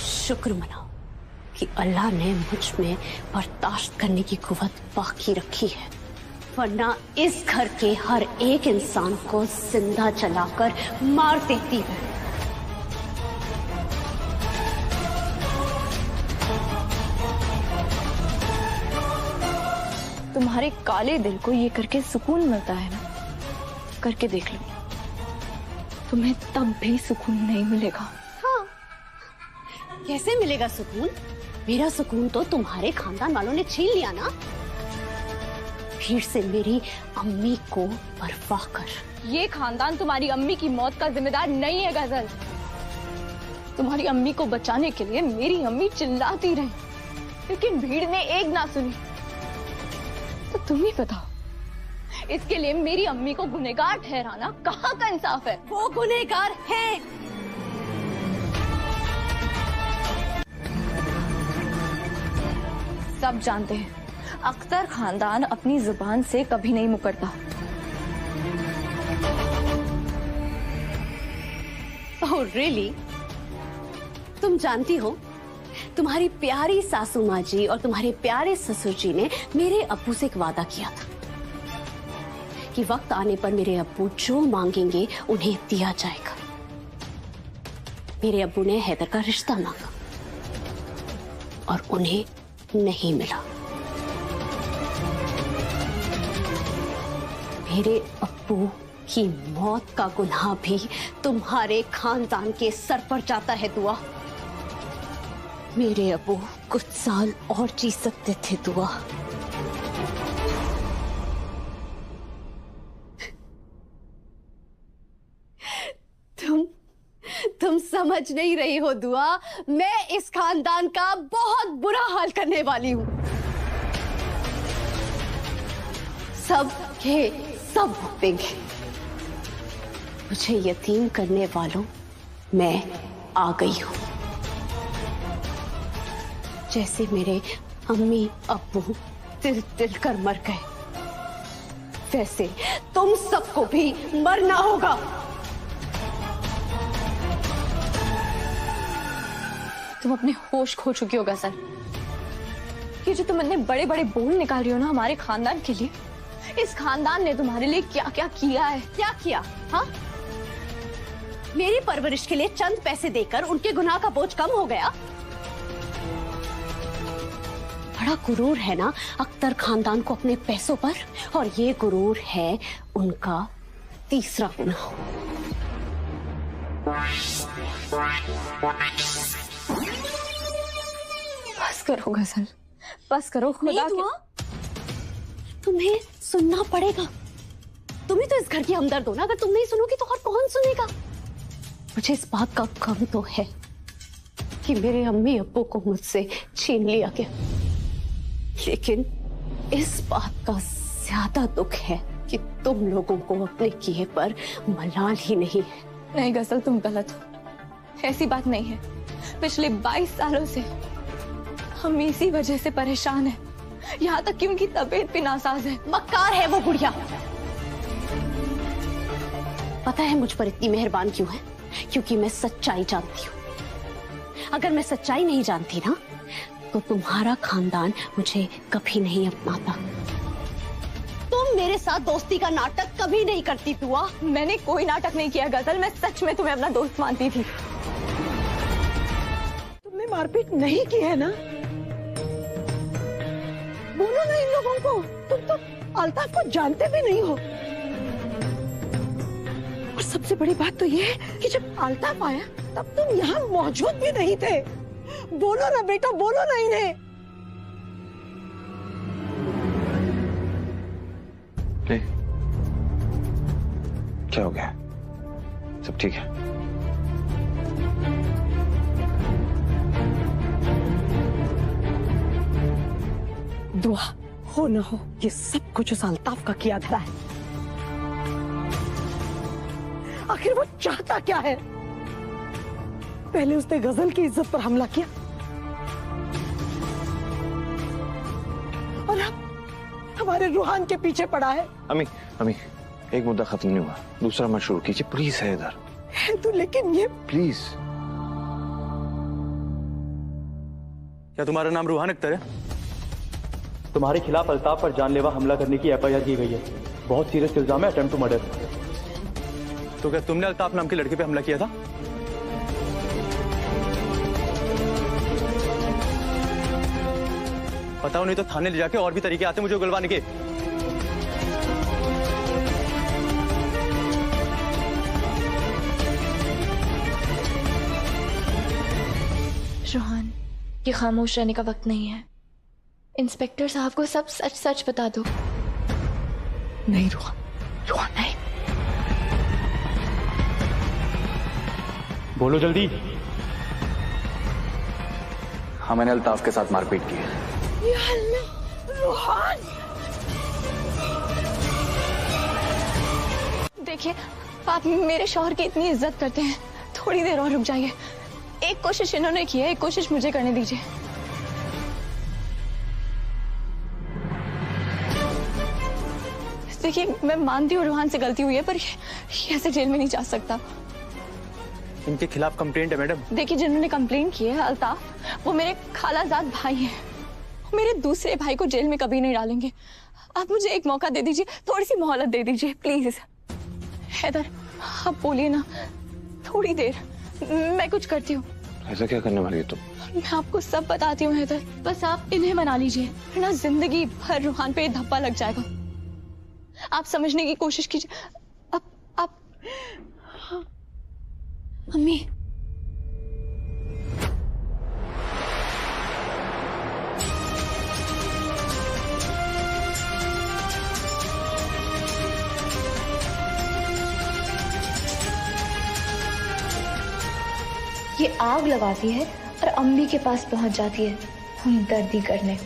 शुक्र मनाओ कि अल्लाह ने मुझ में बर्दाश्त करने की कुव्वत बाकी रखी है, वरना इस घर के हर एक इंसान को जिंदा जलाकर मार देती है। तुम्हारे काले दिल को ये करके सुकून मिलता है ना, करके देख लो, तुम्हें तब भी सुकून नहीं मिलेगा। हाँ, कैसे मिलेगा सुकून? मेरा सुकून तो तुम्हारे खानदान वालों ने छीन लिया ना। भीड़ से मेरी अम्मी को बर्बाद कर। ये खानदान तुम्हारी अम्मी की मौत का जिम्मेदार नहीं है गजल। तुम्हारी अम्मी को बचाने के लिए मेरी अम्मी चिल्लाती रही, लेकिन भीड़ ने एक ना सुनी। तो तुम ही बताओ, इसके लिए मेरी अम्मी को गुनहगार ठहराना कहाँ का इंसाफ है? वो गुनहगार है। सब जानते हैं, अख्तर खानदान अपनी जुबान से कभी नहीं मुकरता। Oh really? तुम जानती हो, तुम्हारी प्यारी सासू माँ जी और तुम्हारे प्यारे ससुर जी ने मेरे अब्बू से एक वादा किया था कि वक्त आने पर मेरे अब्बू जो मांगेंगे उन्हें दिया जाएगा। मेरे अब्बू ने हैदर का रिश्ता मांगा और उन्हें नहीं मिला। मेरे अब्बू की मौत का गुनाह भी तुम्हारे खानदान के सर पर जाता है दुआ। मेरे अब्बू कुछ साल और जी सकते थे दुआ। तुम समझ नहीं रही हो दुआ, मैं इस खानदान का बहुत बुरा हाल करने वाली हूं। सब के सब भुगतेंगे। मुझे यतीम करने वालों, मैं आ गई हूं। जैसे मेरे अम्मी अब्बू तिल तिल कर मर गए, वैसे तुम सबको भी मरना होगा। तुम अपने होश खो चुकी हो गजल। ये जो तुम इतने बड़े बड़े बोल निकाल रही हो ना हमारे खानदान के लिए, इस खानदान ने तुम्हारे लिए क्या क्या किया है? क्या किया? हाँ, मेरी परवरिश के लिए चंद पैसे देकर उनके गुनाह का बोझ कम हो गया। बड़ा गुरूर है ना अख्तर खानदान को अपने पैसों पर, और ये गुरूर है उनका तीसरा गुनाह। बस करो गजल, बस करो। खुदा के तुम्हें सुनना पड़ेगा। तुम ही तो इस घर की हमदर्द हो ना। अगर तुम नहीं सुनोगी तो और कौन सुनेगा? मुझे इस बात का गम तो है कि मेरे अम्मी अब्बू को मुझसे छीन लिया गया, लेकिन इस बात का ज्यादा दुख है कि तुम लोगों को अपने किए पर मलाल ही नहीं है। नहीं गजल, तुम गलत हो। ऐसी बात नहीं है। पिछले 22 सालों से हम इसी वजह से परेशान हैं। यहाँ तक कि उनकी तबीयत भी नासाज है। मक्कार है वो बुढ़िया। पता है मुझ पर इतनी मेहरबान क्यों है? क्योंकि मैं सच्चाई जानती हूँ। अगर मैं सच्चाई नहीं जानती ना, तो तुम्हारा खानदान मुझे कभी नहीं अपनाता। तुम मेरे साथ दोस्ती का नाटक कभी नहीं करती दुआ। मैंने कोई नाटक नहीं किया गजल, मैं सच में तुम्हें अपना दोस्त मानती थी। तुमने मारपीट नहीं की है ना? बोलो ना इन लोगों को, तुम तो अल्ताफ को जानते भी नहीं हो। और सबसे बड़ी बात तो ये है कि जब अल्ताफ आया तब तुम यहाँ मौजूद भी नहीं थे। बोलो ना बेटा, बोलो ना इन्हें। क्या हो गया? सब ठीक है? दुआ हो ना हो, ये सब कुछ उस अल्ताफ का किया धरा है। आखिर वो चाहता क्या है? पहले उसने गजल की इज्जत पर हमला किया, और अब हमारे रूहान के पीछे पड़ा है। अम्मी अम्मी, एक मुद्दा खत्म नहीं हुआ, दूसरा मत शुरू कीजिए प्लीज। है इधर है तो, लेकिन ये प्लीज। क्या तुम्हारा नाम रूहान अख्तर है? तुम्हारे खिलाफ अल्ताफ पर जानलेवा हमला करने की एफआईआर की गई है। बहुत सीरियस इल्जाम है, अटेम्प्ट टू मर्डर। तो क्या तुमने अल्ताफ नाम के लड़के पे हमला किया था? बताओ, नहीं तो थाने ले जाके और भी तरीके आते मुझे उगलवाने के। रोहन, ये खामोश रहने का वक्त नहीं है। इंस्पेक्टर साहब को सब सच सच बता दो। नहीं रोहन, रोहन नहीं। बोलो जल्दी। हाँ, मैंने अल्ताफ के साथ मारपीट की है। या अल्लाह, रोहन! देखिए, आप मेरे शौहर की इतनी इज्जत करते हैं, थोड़ी देर और रुक जाइए। एक कोशिश इन्होंने की है, एक कोशिश मुझे करने दीजिए। देखिए, मैं मानती हूँ रूहान से गलती हुई है, पर ये ऐसे जेल में नहीं जा सकता। इनके खिलाफ कंप्लेंट है मैडम। देखिए, जिन्होंने कंप्लेंट की है अल्ताफ, वो मेरे खालाजाद भाई हैं। मेरे दूसरे भाई को जेल में कभी नहीं डालेंगे। आप मुझे एक मौका दे दीजिए, थोड़ी सी मोहलत दे दीजिए प्लीज। हैदर, आप बोलिए ना, थोड़ी देर, मैं कुछ करती हूँ। ऐसा क्या करने वाली है तुम? मैं आपको सब बताती हूँ हैदर, बस आप इन्हें मना लीजिए, वरना जिंदगी भर रूहान पे धब्बा लग जाएगा। आप समझने की कोशिश कीजिए। आप अम्मी, ये आग लगाती है और अम्मी के पास पहुंच जाती है हमदर्दी करने।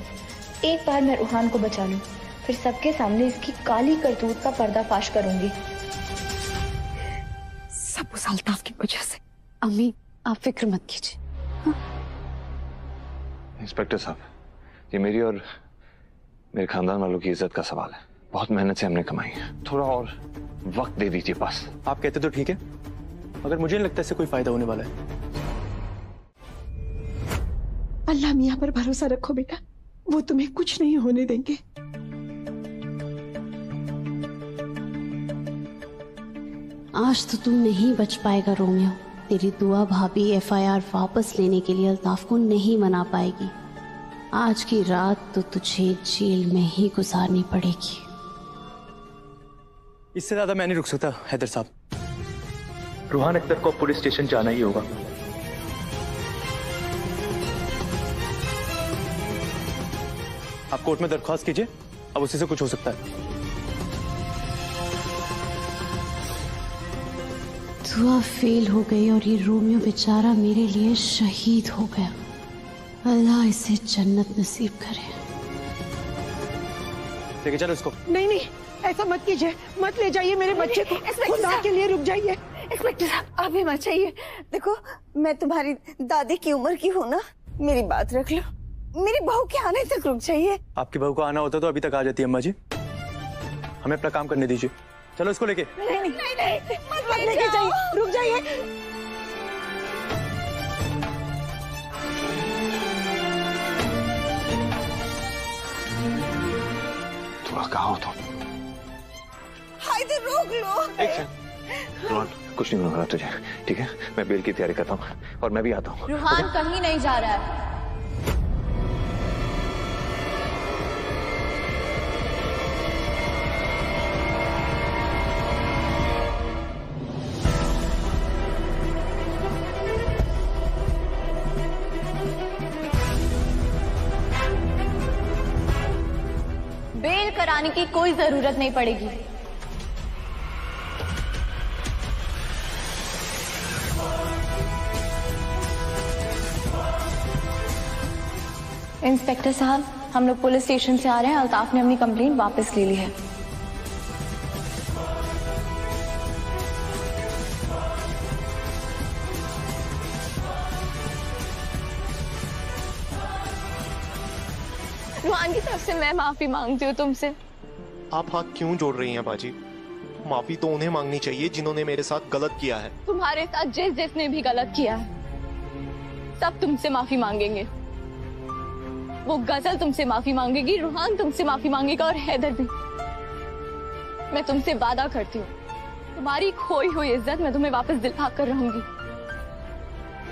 एक बार मैं रूहान को बचा लूं, फिर सबके सामने इसकी काली करतूत का पर्दाफाश करूंगी। सब उस अल्ताफ की वजह से। अम्मी, आप फिक्र मत कीजिए। इंस्पेक्टर साहब, ये मेरी और मेरे खानदान वालों की इज्जत का सवाल है। बहुत मेहनत से हमने कमाई है, थोड़ा और वक्त दे दीजिए बस। आप कहते तो ठीक है, मगर मुझे नहीं लगता इससे कोई फायदा होने वाला है। अल्लाह मियां पर भरोसा रखो बेटा, वो तुम्हें कुछ नहीं होने देंगे। आज तो तू नहीं बच पाएगा रोमियो। तेरी दुआ भाभी एफआईआर वापस लेने के लिए अल्ताफ को नहीं मना पाएगी। आज की रात तो तुझे जेल में ही गुजारनी पड़ेगी। इससे ज्यादा मैं नहीं रुक सकता हैदर साहब। रूहान अख्तर को पुलिस स्टेशन जाना ही होगा। आप कोर्ट में दरख्वास्त कीजिए, अब उसी से कुछ हो सकता है। दुआ फेल हो गई और ये रोमियो बेचारा मेरे लिए शहीद हो गया। अल्लाह इसे जन्नत नसीब करे। लेके चलो इसको। नहीं नहीं, ऐसा मत कीजिए, मत ले जाइए मेरे बच्चे को। खुदा के लिए रुक जाइए। इंस्पेक्टर साहब, आप ही मत चाहिए। देखो, मैं तुम्हारी दादी की उम्र की हूँ ना, मेरी बात रख लो। मेरी बहू के आने तक रुक जाइए। आपकी बहू को आना होता तो अभी तक आ जाती है अम्मा जी। हमें अपना काम करने दीजिए। चलो इसको लेके। नहीं नहीं, मत लेके जाइए, रुक जाइए। थोड़ा कहाँ हो तुम? हाइदर, रोक लो। एक सेकंड, रोहन, कुछ नहीं होने वाला तुझे, ठीक है? मैं बेल की तैयारी करता हूँ और मैं भी आता हूँ। रूहान कहीं नहीं जा रहा है। बेल कराने की कोई जरूरत नहीं पड़ेगी। इंस्पेक्टर साहब, हम लोग पुलिस स्टेशन से आ रहे हैं। अल्ताफ ने अपनी कंप्लेंट वापस ले ली है। रूहान की तरफ से मैं माफी मांगती हूँ तुमसे। आप हाथ क्यों जोड़ रही हैं बाजी? माफी तो उन्हें मांगनी चाहिए जिन्होंने मेरे साथ गलत किया है। तुम्हारे साथ जिसने भी गलत किया है सब तुमसे माफी मांगेंगे। वो गजल तुमसे माफी मांगेगी, रूहान तुमसे माफी मांगेगा और हैदर भी। मैं तुमसे वादा करती हूँ तुम्हारी खोई हुई इज्जत मैं तुम्हें वापस दिला कर रहूंगी।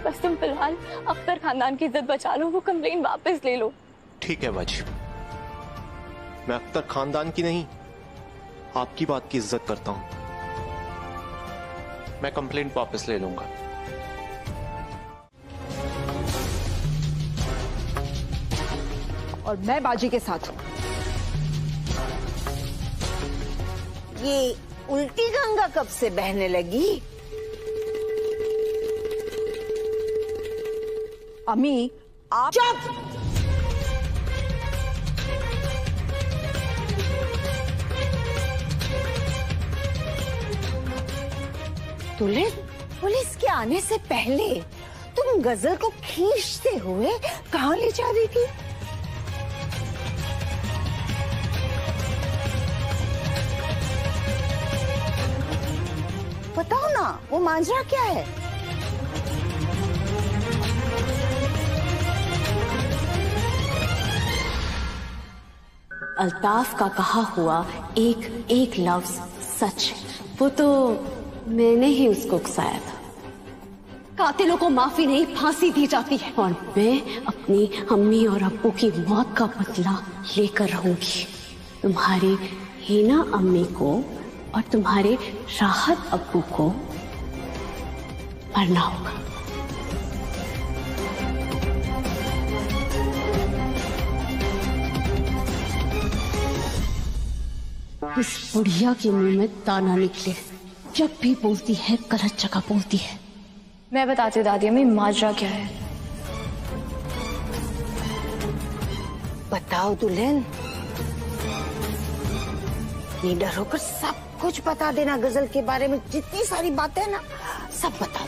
बस तुम फिलहाल अख्तर खानदान की इज्जत बचा लो, वो कंप्लेन वापस ले लो। ठीक है बाजी, मैं अख्तर खानदान की नहीं आपकी बात की इज्जत करता हूं। मैं कंप्लेंट वापस ले लूंगा। और मैं बाजी के साथ हूं। ये उल्टी गंगा कब से बहने लगी? अम्मी आप चुप! पुलिस के आने से पहले तुम गजल को खींचते हुए कहाँ ले जा रही थी? बताओ ना, वो मांझरा क्या है? अल्ताफ का कहा हुआ एक एक लफ्ज सच, वो तो मैंने ही उसको उकसाया था। कातिलों को माफी नहीं फांसी दी जाती है। और मैं अपनी अम्मी और अब्बू की मौत का बदला लेकर रहूंगी। तुम्हारी हीना अम्मी को और तुम्हारे राहत अब्बू को मरना होगा। इस बुढ़िया के मुंह में दाना निकले, जब भी बोलती है गलत जगह बोलती है। मैं बताती हूँ दादी अम्मी माजरा क्या है। बताओ दुल्हन, निडर होकर सब कुछ बता देना। गजल के बारे में जितनी सारी बातें हैं ना, सब बताओ।